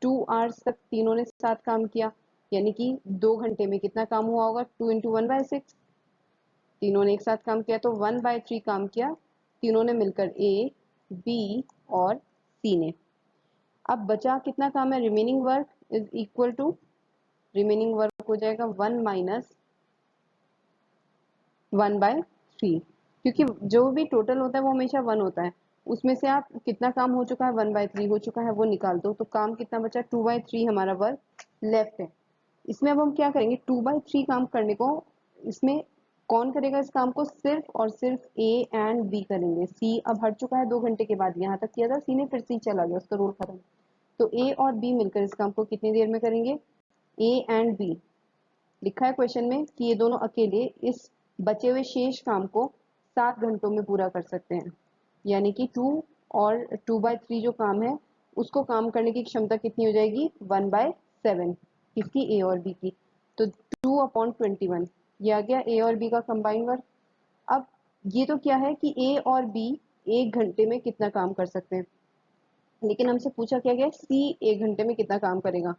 2 आवर्स तक तीनों ने साथ काम किया, यानी कि 2 घंटे में कितना काम हुआ होगा, 2 इंटू 1/6। तीनों ने एक साथ काम किया तो 1/3 काम किया तीनों ने मिलकर, ए, बी और सी ने। अब बचा कितना काम है, remaining work is equal to, remaining work हो जाएगा 1 माइनस 1/3, क्योंकि जो भी टोटल होता है वो हमेशा 1 होता है। उसमें से आप कितना काम हो चुका है, 1/3 हो चुका है, वो निकाल दो, तो काम कितना बचा, 2/3 हमारा वर्क लेफ्ट है। इसमें अब हम क्या करेंगे, 2/3 काम करने को, इसमें कौन करेगा इस काम को, सिर्फ और सिर्फ ए एंड बी करेंगे। सी अब हट चुका है 2 घंटे के बाद, यहाँ तक किया था, सी ने फिर सी चला गया, उसका रोल खत्म। तो ए और बी मिलकर इस काम को कितनी देर में करेंगे, ए एंड बी लिखा है क्वेश्चन में कि ये दोनों अकेले इस बचे हुए शेष काम को 7 घंटों में पूरा कर सकते हैं। यानी कि 2 जो काम है उसको काम करने की क्षमता कितनी हो जाएगी, 1/7, किसकी, ए और बी की। तो 2/21 ये आ गया ए और बी का कंबाइंड वर्क। अब ये तो क्या है कि ए और बी 1 घंटे में कितना काम कर सकते हैं, लेकिन हमसे पूछा क्या गया, सी 1 घंटे में कितना काम करेगा।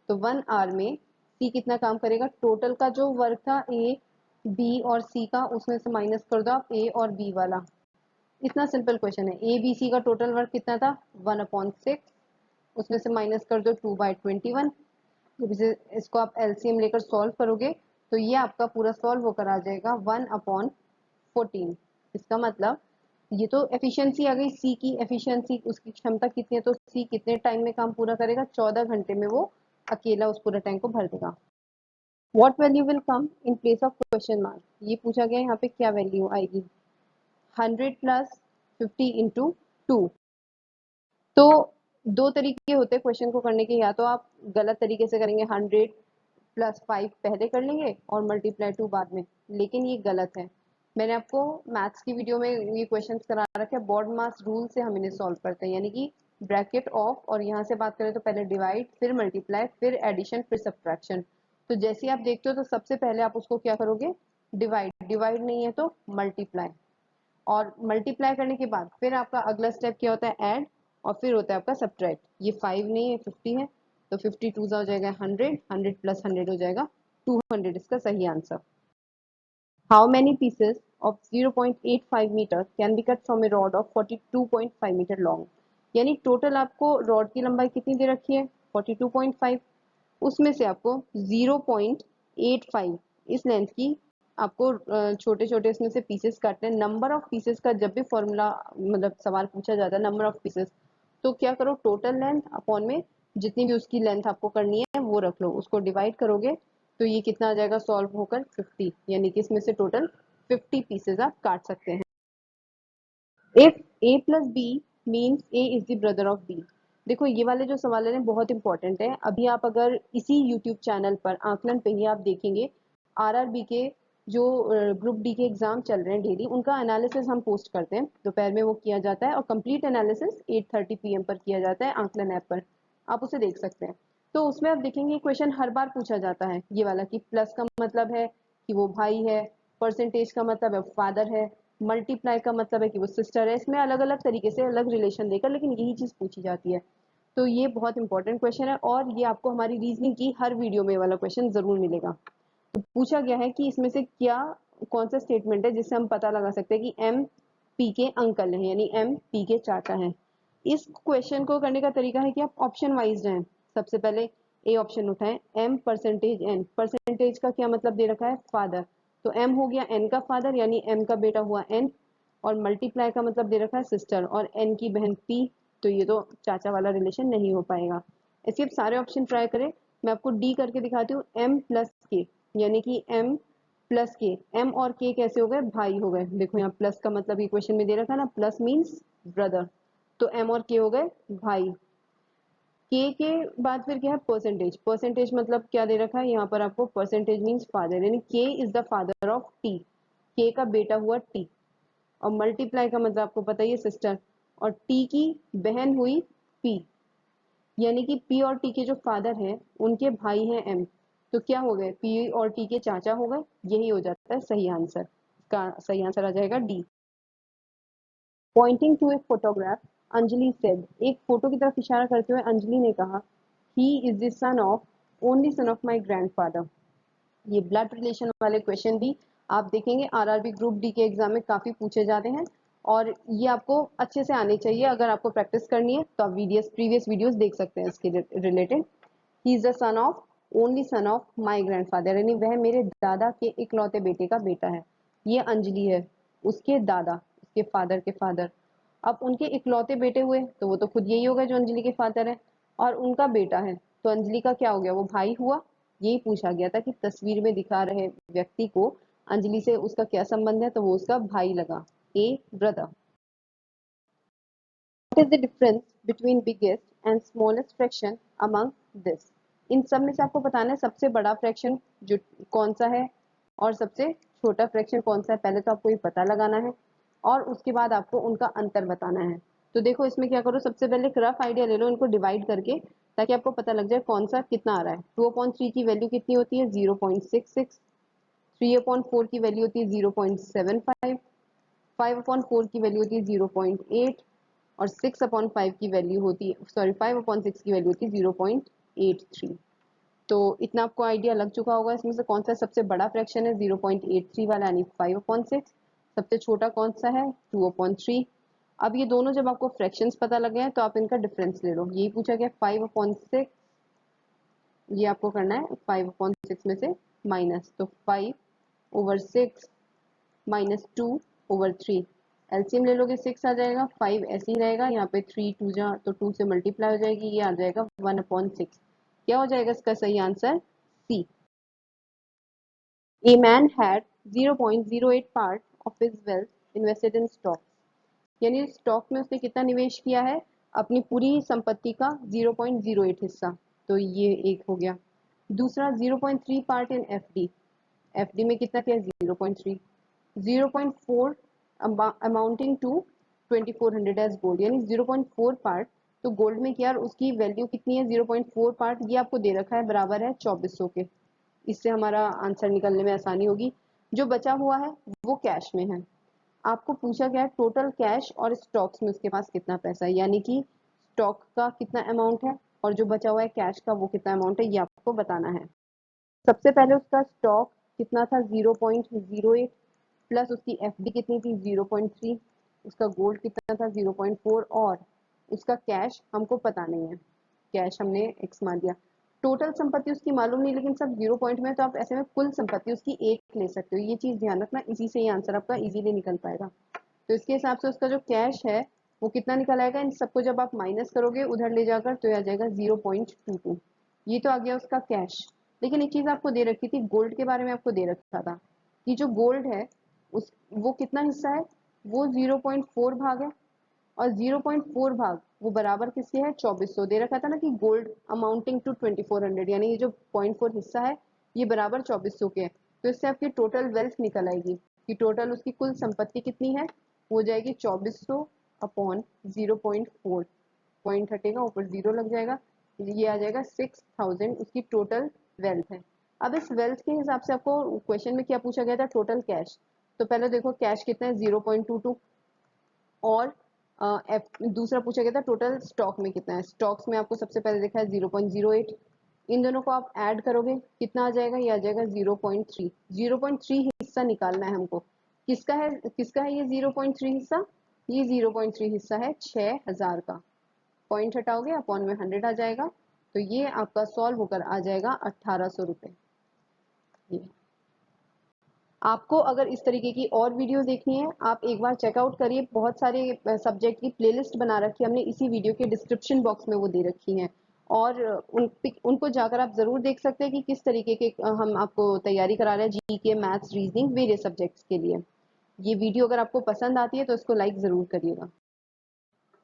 तो 1 आवर में सी कितना काम करेगा, टोटल का जो वर्क था ए बी और सी का, उसमें से माइनस कर दो आप ए और बी वाला। इतना सिंपल क्वेश्चन है। ए बी सी का टोटल वर्क कितना था, 1/6, उसमें से माइनस कर दो 2/21। जब इसको आप एलसीएम लेकर सॉल्व करोगे तो ये आपका पूरा सॉल्व होकर आ जाएगा 1/14। इसका मतलब ये तो एफिशिएंसी आ गई, सी की एफिशिएंसी, उसकी क्षमता कितनी है, तो सी कितने टाइम में काम पूरा करेगा, 14 घंटे में वो अकेला उस पूरा टैंक को भर देगा। What value will come in place of question mark, ये पूछा गया, यहाँ पे क्या वैल्यू आएगी, 100 प्लस 50 इंटू 2। तो दो तरीके होते हैं क्वेश्चन को करने के, या तो आप गलत तरीके से करेंगे, 100+5 पहले कर लेंगे और मल्टीप्लाई 2 बाद में, लेकिन ये गलत है। मैंने आपको मैथ्स की वीडियो में ये क्वेश्चंस करा रखे हैं, बॉड मास रूल से हम इन्हें सॉल्व करते हैं, यानी कि ब्रैकेट ऑफ, और यहाँ से बात करें तो पहले डिवाइड, फिर मल्टीप्लाई, फिर एडिशन, फिर सब्ट्रैक्शन। तो जैसे आप देखते हो तो सबसे पहले आप उसको क्या करोगे, डिवाइड, डिवाइड नहीं है तो मल्टीप्लाई, और मल्टीप्लाई करने के बाद फिर आपका अगला स्टेप क्या होता है, ऐड, और फिर होता है आपका सब्ट्रैक्ट। ये 5 नहीं है 50 है, तो 50 टू हो जाएगा 100, 100 प्लस 100 हो जाएगा 200, इसका सही answer. How many pieces of 0.85 metre can be cut from a rod of 42.5 metre long, यानी टोटल आपको रॉड की लंबाई कितनी दे रखी है, 42.5, उसमें से आपको 0.85 इस लेंथ की आपको छोटे छोटे इसमें से पीसेस काटने हैं। नंबर ऑफ पीसेस का जब भी फॉर्मूला, मतलब सवाल पूछा जाता है नंबर ऑफ पीसेस, तो क्या करो, टोटल लेंथ अपॉन में जितनी भी उसकी लेंथ आपको करनी है वो रख लो, उसको डिवाइड करोगे तो ये कितना आ जाएगा, सॉल्व होकर 50, यानी कि इसमें से टोटल 50 पीसेस आप काट सकते हैं। If A plus B means A is the brother of B. देखो ये वाले जो सवाल है बहुत इंपॉर्टेंट है। अभी आप अगर इसी यूट्यूब चैनल पर आकलन पे ही आप देखेंगे, आरआरबी के जो ग्रुप डी के एग्जाम चल रहे हैं डेली, उनका एनालिसिस हम पोस्ट करते हैं, दोपहर में वो किया जाता है, और कंप्लीट एनालिसिस 8:30 PM पर किया जाता है आकलन ऐप पर, आप उसे देख सकते हैं। तो उसमें आप देखेंगे क्वेश्चन हर बार पूछा जाता है ये वाला, कि प्लस का मतलब है कि वो भाई है, परसेंटेज का मतलब है फादर है, मल्टीप्लाई का मतलब है कि वो सिस्टर है। इसमें अलग अलग तरीके से अलग रिलेशन देकर, लेकिन यही चीज पूछी जाती है। तो ये बहुत इंपॉर्टेंट क्वेश्चन है, और ये आपको हमारी रीजनिंग की हर वीडियो में वाला क्वेश्चन जरूर मिलेगा। तो पूछा गया है कि इसमें से क्या, कौन सा स्टेटमेंट है जिससे हम पता लगा सकते हैं कि एम पी के अंकल हैं, यानी एम पी के चाचा हैं। इस क्वेश्चन को करने का तरीका है कि आप ऑप्शन वाइज जाएं। सबसे पहले ए ऑप्शन उठाएं, एम परसेंटेज एन, परसेंटेज का क्या मतलब दे रखा है, फादर, तो एम हो गया एन का फादर, यानी एम का बेटा हुआ एन, और मल्टीप्लाई का मतलब दे रखा है सिस्टर, और एन की बहन पी, तो ये तो चाचा वाला रिलेशन नहीं हो पाएगा। इसके आप सारे ऑप्शन ट्राई करें। मैं आपको डी करके दिखाती हूँ, एम प्लस के, यानी कि एम प्लस के, एम और के कैसे हो गए, भाई हो गए। देखो यहाँ प्लस का मतलब ये क्वेश्चन में दे रखा है ना, प्लस मीन्स ब्रदर, तो एम और के हो गए भाई। के बाद फिर क्या है, परसेंटेज, परसेंटेज मतलब क्या दे रखा है यहाँ पर आपको, परसेंटेज मीन्स फादर, यानी के is the father of T, के का बेटा हुआ टी, और मल्टीप्लाई का मतलब आपको पता ही है सिस्टर, और टी की बहन हुई पी, यानी कि पी और टी के जो फादर हैं उनके भाई हैं एम, तो क्या हो गए, पी और टी के चाचा हो गए। यही हो जाता है सही आंसर, का सही आंसर आ जाएगा D. Pointing to a photograph, Anjali said, एक फोटो की तरफ इशारा करते हुए अंजलि ने कहा, he is the son of only son of my grandfather. ये ब्लड रिलेशन वाले क्वेश्चन भी आप देखेंगे आरआरबी ग्रुप डी के एग्जाम में काफी पूछे जाते हैं, और ये आपको अच्छे से आने चाहिए। अगर आपको प्रैक्टिस करनी है तो आप प्रीवियस वीडियोस देख सकते हैं इसके related. He is the son of, only son of my grandfather, यानी वह मेरे दादा के इकलौते बेटे का बेटा है। ये अंजलि है, उसके दादा, उसके फादर के फादर। अब उनके इकलौते बेटे हुए तो वो तो खुद यही होगा जो अंजलि के फादर है, और उनका बेटा है तो अंजलि का क्या हो गया, वो भाई हुआ। यही पूछा गया था कि तस्वीर में दिखा रहे व्यक्ति को अंजलि से उसका क्या संबंध है, तो वो उसका भाई लगा, ए brother. What is the difference between biggest and smallest fraction among this? इन सब में से आपको बताना है सबसे बड़ा फ्रैक्शन जो कौन सा है और सबसे छोटा फ्रैक्शन कौन सा है। पहले तो आपको ये पता लगाना है और उसके बाद आपको उनका अंतर बताना है। तो देखो इसमें क्या करो, सबसे पहले एक रफ आइडिया ले लो इनको डिवाइड करके, ताकि आपको पता लग जाए कौन सा कितना आ रहा है। 2/3 की वैल्यू कितनी होती है, 0.66। 3/4 की वैल्यू होती है 0.75। 5/4 की वैल्यू होती है 0.8, और 6/5 की वैल्यू होती है, सॉरी 5/6 की वैल्यू होती है 0.83। तो इतना आपको आइडिया लग चुका होगा इसमें से कौन सा सबसे बड़ा फ्रैक्शन है, 0.83 वाला यानी 5/6। सबसे छोटा कौन सा है, 2/3। अब ये दोनों जब आपको फ्रैक्शंस पता लग गए हैं तो आप इनका डिफरेंस ले लो। यही पूछा गया 5/6, ये आपको करना है 5/6 में से माइनस, तो 5/6 माइनस 2/3। एलसीएम ले लोगे 6 आ जाएगा, 5 ऐसे ही रहेगा, यहाँ पे 3 2 जा तो 2 से मल्टीप्लाई हो जाएगी, ये आ जाएगा 1/6। क्या हो जाएगा इसका सही answer, C. A man had 0.08 part of his wealth invested in stock, यानी स्टॉक में उसने कितना निवेश किया है, अपनी पूरी संपत्ति का 0.08 हिस्सा। तो ये एक हो गया। दूसरा 0.3 पार्ट इन एफडी, एफडी में कितना किया, 0.3। 0.4 अमाउंटिंग टू 2400 एज गोल्ड, यानी 0.4 पार्ट तो गोल्ड में किया, और उसकी वैल्यू कितनी है 0.4 पार्ट, ये आपको दे रखा है बराबर है 2400 के। इससे हमारा आंसर निकलने में आसानी होगी। जो बचा हुआ है वो कैश में है। आपको पूछा गया है टोटल कैश और स्टॉक्स में उसके पास कितना पैसा है, यानी कि स्टॉक का कितना अमाउंट है और जो बचा हुआ है कैश का वो कितना अमाउंट है, ये आपको बताना है। सबसे पहले उसका स्टॉक कितना था, 0.08, प्लस उसकी एफडी कितनी थी 0.3, उसका गोल्ड कितना था 0.4, और उसका कैश हमको पता नहीं है, कैश हमने एक्स मान दिया। टोटल संपत्ति उसकी मालूम नहीं, लेकिन सब 0 पॉइंट में, तो आप ऐसे में कुल संपत्ति उसकी एक ले सकते हो। ये चीज ध्यान रखना, इसी से ही आंसर आपका इजीली निकल पाएगा। तो इसके हिसाब से उसका जो कैश है वो कितना निकल आएगा, इन सबको जब आप माइनस करोगे उधर ले जाकर, तो आ जाएगा 0.22। ये तो आ गया उसका कैश। लेकिन एक चीज आपको दे रखी थी, गोल्ड के बारे में आपको दे रखा था कि जो गोल्ड है उस वो कितना हिस्सा है, वो 0.4 भाग है, और 0.4 भाग वो बराबर किसके है, 2400 दे रखा था ना कि गोल्ड अमाउंटिंग टू 2400, यानी ये जो 0.4 हिस्सा है ये बराबर 2400 के है। तो इससे आपकी टोटल वेल्थ निकल आएगी कि टोटल उसकी कुल संपत्ति कितनी है, हो जाएगी 2400 अपॉन 0.4, पॉइंट हटेगा ऊपर जीरो लग जाएगा, ये आ जाएगा 6000 उसकी टोटल वेल्थ है। अब इस वेल्थ के हिसाब से आपको क्वेश्चन में क्या पूछा गया था, टोटल कैश। तो पहले देखो कैश कितना है 0.22, और दूसरा पूछा गया था टोटल स्टॉक में कितना है, स्टॉक्स में आपको सबसे पहले देखा है 0.08। इन दोनों को आप ऐड करोगे कितना आ जाएगा, ये आ जाएगा 0.3। 0.3 हिस्सा निकालना है हमको, किसका है ये 0.3 हिस्सा, ये 0.3 हिस्सा है 6000 का। पॉइंट हटाओगे अपॉन में 100 आ जाएगा, तो ये आपका सॉल्व होकर आ जाएगा 1800 रुपए। आपको अगर इस तरीके की और वीडियो देखनी है आप एक बार चेकआउट करिए, बहुत सारे सब्जेक्ट की प्लेलिस्ट बना रखी है हमने, इसी वीडियो के डिस्क्रिप्शन बॉक्स में वो दे रखी हैं, और उनको जाकर आप जरूर देख सकते हैं कि किस तरीके के हम आपको तैयारी करा रहे हैं, GK, maths, reasoning, various subjects के लिए। ये वीडियो अगर आपको पसंद आती है तो इसको लाइक जरूर करिएगा।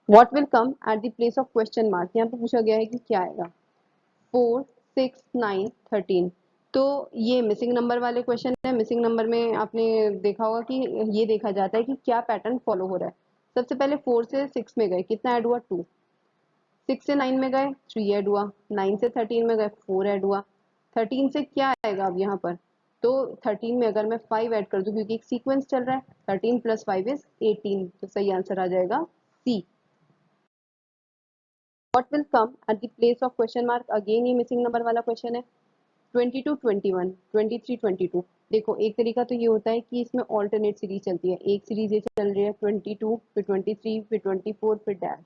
What will come at the place of question mark, यहाँ पे पूछा गया है कि क्या आएगा, 4 6 9 13। तो ये मिसिंग नंबर वाले क्वेश्चन है। मिसिंग नंबर में आपने देखा होगा कि ये देखा जाता है कि क्या पैटर्न फॉलो हो रहा है। सबसे पहले 4 से 6 में गए, कितना ऐड हुआ, 2। 6 से 9 में गए, 3 ऐड हुआ। 9 से 13 में गए, 4 ऐड हुआ। 13 से क्या आएगा अब यहाँ पर, तो 13 में अगर मैं 5 ऐड कर दूं, क्योंकि एक सीक्वेंस चल रहा है, 13 + 5 = 18, तो सही आंसर आ जाएगा C. What will come at the place of question mark, again ये मिसिंग नंबर वाला क्वेश्चन है। 22, 21, 23, 22। देखो एक तरीका तो ये होता है कि इसमें ऑल्टरनेट सीरीज चलती है, एक सीरीज ये चल रही है 22, फिर 23, फिर 24, फिर डैश,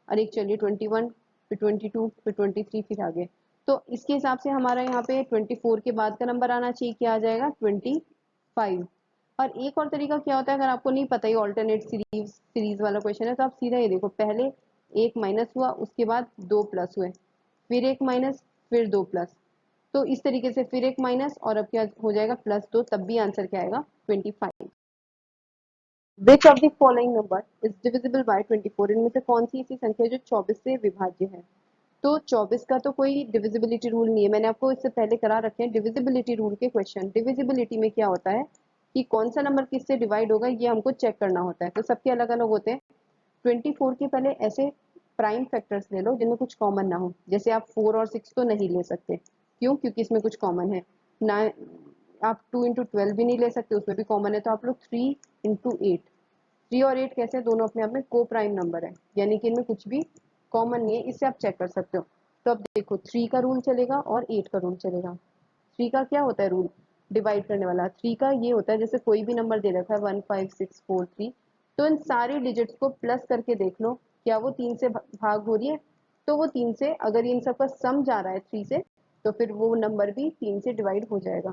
और एक चलिए 21, फिर 22, फिर 23, फिर आगे। तो इसके हिसाब से हमारा यहाँ पे 24 के बाद का नंबर आना चाहिए, क्या आ जाएगा 25। और एक और तरीका क्या होता है, अगर आपको नहीं पता ये ऑल्टरनेट सीरीज वाला क्वेश्चन है, तो आप सीधा ये देखो, पहले एक माइनस हुआ, उसके बाद दो प्लस हुए, फिर एक माइनस, फिर दो प्लस, तो इस तरीके से फिर एक माइनस और अब क्या हो जाएगा प्लस दो, तब भी आंसर क्या आएगा 25। विच of the following number is divisible by 24, इनमें से कौन सी ऐसी संख्या है जो 24 से विभाज्य है। तो 24 का तो कोई डिविजिबिलिटी रूल नहीं है, मैंने आपको इससे पहले करा रखे हैं डिविजिबिलिटी रूल के क्वेश्चन। डिविजिबिलिटी में क्या होता है कि कौन सा नंबर किससे डिवाइड होगा ये हमको चेक करना होता है, तो सबके अलग अलग होते हैं। 24 के पहले ऐसे प्राइम फैक्टर्स ले लो जिनमें कुछ कॉमन ना हो, जैसे आप 4 और 6 तो नहीं ले सकते, क्यों, क्योंकि इसमें कुछ कॉमन है ना। आप 2 इंटू 12 भी नहीं ले सकते, उसमें भी कॉमन है, तो आप लोग 3 इंटू 8, 3 और 8 कैसे, दोनों अपने आप में को प्राइम नंबर है, यानी कि इनमें कुछ भी कॉमन नहीं है, इससे आप चेक कर सकते हो। तो अब देखो 3 का रूल चलेगा और 8 का रूल चलेगा। 3 का क्या होता है रूल, डिवाइड करने वाला। 3 का ये होता है जैसे कोई भी नंबर दे रखा है 1 5 6 4 3, तो इन सारी डिजिट्स को प्लस करके देख लो, क्या वो 3 से भाग हो रही है, तो वो 3 से, अगर इन सबका सम जा रहा है 3 से, तो फिर वो नंबर भी 3 से डिवाइड हो जाएगा।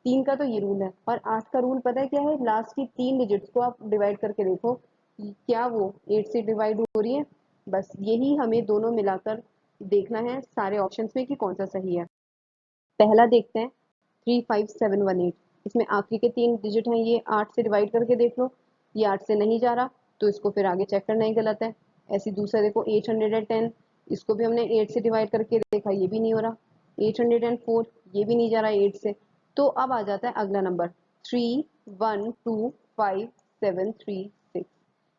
3 का तो ये रूल है। और 8 का रूल पता है क्या है, लास्ट की 3 डिजिट्स को आप डिवाइड करके देखो क्या वो 8 से डिवाइड हो रही है। बस यही हमें दोनों मिलाकर देखना है सारे ऑप्शंस में कि कौन सा सही है। पहला देखते हैं 35718, इसमें आखिरी के 3 डिजिट हैं, ये 8 से डिवाइड करके देख लो, ये 8 से नहीं जा रहा, तो इसको फिर आगे चेक करना ही गलत है। ऐसे दूसरा देखो 810, इसको भी हमने 8 से डिवाइड करके देखा, ये भी नहीं हो रहा। 804, ये भी नहीं जा रहा 8 से। तो अब आ जाता है अगला नंबर 312576,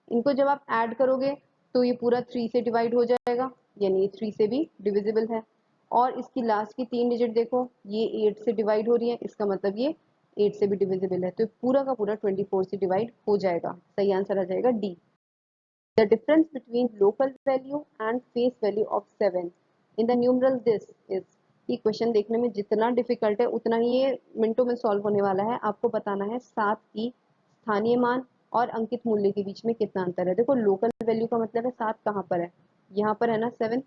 इनको जब आप ऐड करोगे तो ये पूरा 3 से डिवाइड हो जाएगा, यानी ये 3 से भी डिविजिबल है। और इसकी लास्ट की 3 डिजिट देखो, ये 8 से डिवाइड हो रही है, इसका मतलब ये 8 से भी डिविजिबल है, तो पूरा का पूरा 24 से डिवाइड हो जाएगा। सही आंसर आ जाएगा D. The difference between local value and face value of 7 in the numeral this is. ये क्वेश्चन देखने में जितना डिफिकल्ट है उतना ही ये मिनटों में सॉल्व होने वाला है। आपको बताना है 7 की स्थानीय मान और अंकित मूल्य के बीच में कितना अंतर है। देखो लोकल वैल्यू का मतलब है 7 कहाँ पर है, यहाँ पर है ना 7,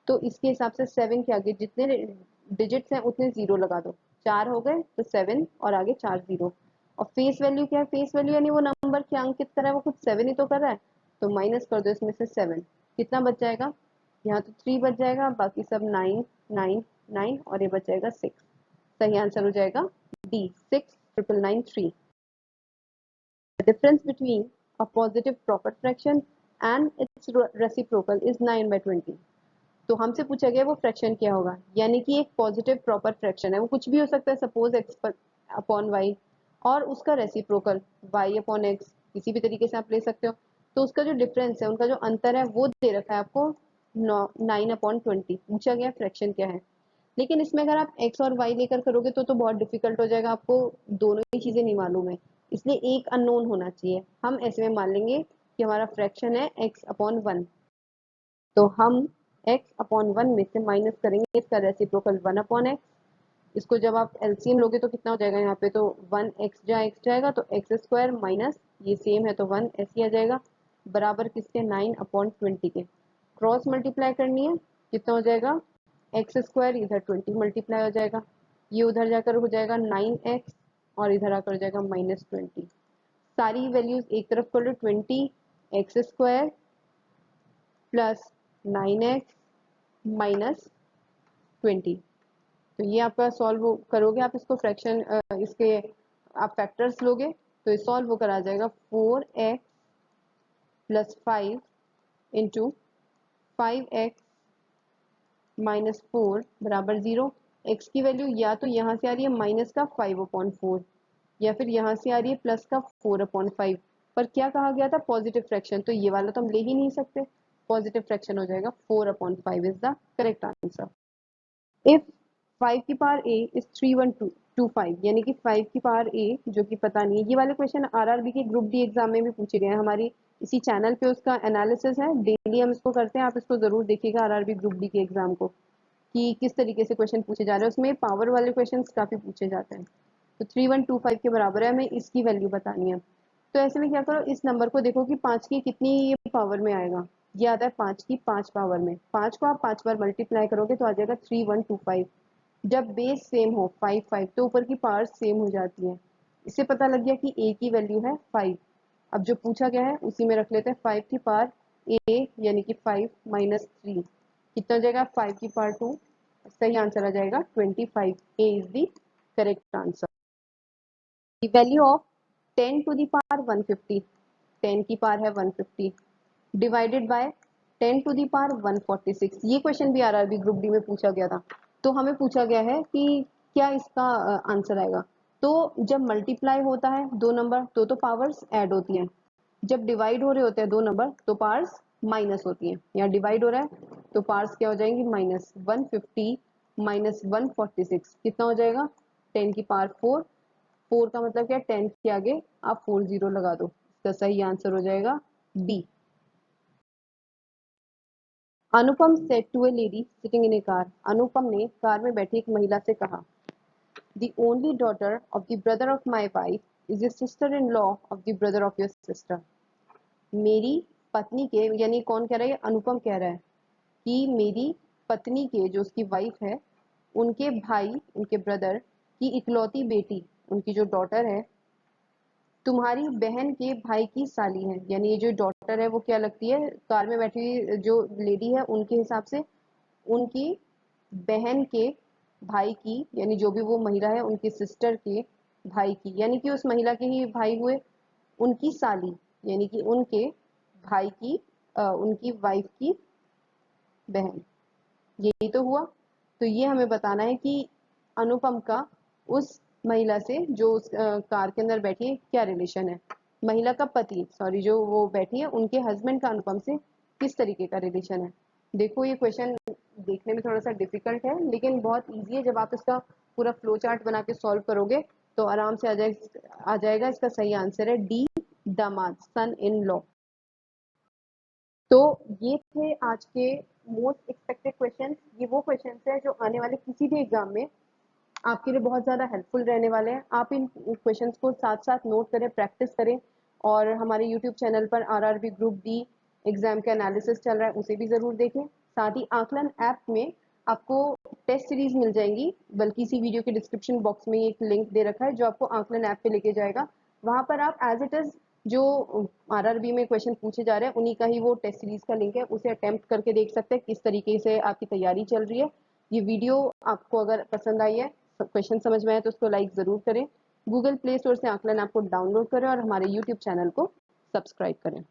तो इसके हिसाब से 7 के आगे जितने डिजिट्स हैं उतने जीरो लगा दो, 4 हो गए तो 7 और आगे 4 जीरो। और फेस वैल्यू क्या है, फेस वैल्यू यानी वो नंबर क्या अंकित कर रहा है, वो खुद 7 ही तो कर रहा है, तो माइनस कर दो इसमें से 7, कितना बच जाएगा, यहाँ तो 3 बच जाएगा, बाकी सब 9 9 9 और ये बच जाएगा 6। सही आंसर हो जाएगा D, 69993। The difference between a positive proper fraction and its reciprocal is 9/20। तो हमसे पूछा गया वो फ्रैक्शन क्या होगा, यानी कि एक पॉजिटिव प्रॉपर फ्रैक्शन है, वो कुछ भी हो सकता है, सपोज एक्स अपॉन वाई, और उसका रेसिप्रोकल वाई अपॉन एक्स, किसी भी तरीके से आप ले सकते हो। तो उसका जो डिफरेंस है, उनका जो अंतर है वो दे रखा है आपको 9/20, पूछा गया फ्रैक्शन क्या है। लेकिन इसमें अगर आप एक्स और वाई लेकर करोगे तो बहुत डिफिकल्ट हो जाएगा, आपको दोनों ही चीजें नहीं मालूम है, इसलिए एक अननोन होना चाहिए। हम ऐसे में मान लेंगे कि हमारा फ्रैक्शन है एक्स अपॉन 1, तो हम x अपॉन 1 में से माइनस करेंगे इसका रेसिप्रोकल 1 अपॉन एक्स। इसको जब आप एलसीएम लोगे तो कितना हो जाएगा, यहाँ पे तो 1 एक्स जाएगा तो एक्स स्क्वायर माइनस ये सेम है तो 1 ऐसे आ जाएगा, बराबर किसके 9/20 के। क्रॉस मल्टीप्लाई करनी है, कितना हो जाएगा एक्स स्क्वायर, इधर 20 मल्टीप्लाई हो जाएगा, ये उधर जाकर हो जाएगा 9x और इधर आकर हो जाएगा -20। सारी वैल्यूज एक तरफ कर लो, 20 x square plus 9x minus 20। तो ये आपका सॉल्व करोगे आप इसको फ्रैक्शन, इसके आप फैक्टर्स लोगे तो ये सॉल्व होकर आ जाएगा 4x plus 5 into 5x minus 4 बराबर 0। x की वैल्यू या तो यहाँ से आ रही है माइनस का 5/4, या फिर यहाँ से आ रही है प्लस का 4/5, पर क्या कहा गया था पॉजिटिव फ्रैक्शन, तो ये वाला तो हम ले ही नहीं सकते, पॉजिटिव फ्रैक्शन हो जाएगा 4/5 is the correct answer. If 5 की पावर a is 312, 25 यानी कि 5 की पावर a जो कि पता नहीं है। ये वाले क्वेश्चन आरआरबी के ग्रुप डी एग्जाम में भी पूछे गए हैं। हमारी इसी चैनल पे उसका एनालिसिस है, डेली हम इसको करते हैं, आप इसको जरूर देखिएगा आरआरबी ग्रुप डी के एग्जाम को कि किस तरीके से क्वेश्चन पूछे जा रहे हैं। उसमें पावर वाले क्वेश्चन काफी पूछे जाते हैं। तो 3125 के बराबर है, हमें इसकी वैल्यू बतानी है। तो ऐसे में क्या करो, इस नंबर को देखो कि 5 की कितनी ये पावर में आएगा। ये आता है 5 की 5 पावर में। 5 को आप 5 बार मल्टीप्लाई करोगे तो आ जाएगा 3125। जब बेस सेम हो 5 5 तो ऊपर की पावर सेम हो जाती है। इससे पता लग गया कि a की वैल्यू है 5। अब जो पूछा गया है उसी में रख लेते हैं 5 की पावर a यानी कि 5 माइनस 3 कितना हो जाएगा 5 की पावर 2। सही आंसर आ जाएगा 25। a is the correct answer. The value of 10 to the power 150, 10 की पावर है 150 divided by 10 to the power 146। ये क्वेश्चन भी आरआरबी ग्रुप डी में पूछा गया था। तो हमें पूछा गया है कि क्या इसका आंसर आएगा। तो जब मल्टीप्लाई होता है दो नंबर तो पावर्स ऐड होती हैं। जब डिवाइड हो रहे होते हैं दो नंबर तो पावर्स माइनस होती हैं। यहाँ डिवाइड हो रहा है तो पावर्स क्या हो जाएंगी माइनस। 150 माइनस 146 कितना हो जाएगा 10 की पावर 4। 4 का मतलब क्या, 10 के आगे आप 40 लगा दो। इसका सही आंसर हो जाएगा D. Anupam said to a lady sitting in a car। अनुपम ने कार में बैठी एक महिला से कहा, The only daughter of the brother of my wife is the sister-in-law of the brother of your sister। मेरी पत्नी के, यानी कौन कह रहा है, अनुपम कह रहा है कि मेरी पत्नी के जो उसकी वाइफ है उनके भाई, उनके ब्रदर की इकलौती बेटी, उनकी जो डॉटर है तुम्हारी बहन के भाई की साली है। यानी ये जो डॉटर है वो क्या लगती है, कार में बैठी हुई जो लेडी है उनके हिसाब से उनकी बहन के भाई की, यानी जो भी वो महिला है उनकी सिस्टर के भाई की, यानी कि उस महिला के ही भाई हुए, उनकी साली यानी कि उनके भाई की उनकी वाइफ की बहन। यही तो हुआ। तो ये हमें बताना है कि अनुपम का उस महिला से जो उस कार के अंदर बैठी है क्या रिलेशन है। महिला का पति, सॉरी, जो वो बैठी है उनके हस्बैंड का अनुपम से किस तरीके का रिलेशन है। देखो ये क्वेश्चन देखने में थोड़ा सा डिफिकल्ट है लेकिन बहुत इजी है। जब आप इसका पूरा फ्लो चार्ट बना के सॉल्व करोगे तो आराम से आ जाएगा। इसका सही आंसर है डी, दामाद, सन इन लॉ। तो ये थे आज के मोस्ट एक्सपेक्टेड क्वेश्चंस। ये वो क्वेश्चंस है जो आने वाले किसी भी एग्जाम में आपके लिए बहुत ज़्यादा हेल्पफुल रहने वाले हैं। आप इन क्वेश्चंस को साथ साथ नोट करें, प्रैक्टिस करें और हमारे यूट्यूब चैनल पर आरआरबी ग्रुप डी एग्जाम का एनालिसिस चल रहा है, उसे भी ज़रूर देखें। साथ ही आकलन ऐप में आपको टेस्ट सीरीज मिल जाएंगी, बल्कि इसी वीडियो के डिस्क्रिप्शन बॉक्स में एक लिंक दे रखा है जो आपको आकलन ऐप पे लेके जाएगा। वहाँ पर आप एज इट इज़ जो आरआरबी में क्वेश्चन पूछे जा रहे हैं उन्हीं का ही वो टेस्ट सीरीज का लिंक है, उसे अटेम्प्ट करके देख सकते हैं किस तरीके से आपकी तैयारी चल रही है। ये वीडियो आपको अगर पसंद आई है, क्वेश्चन समझ में आए तो उसको लाइक ज़रूर करें। गूगल प्ले स्टोर से आकलन ऐप को डाउनलोड करें और हमारे यूट्यूब चैनल को सब्सक्राइब करें।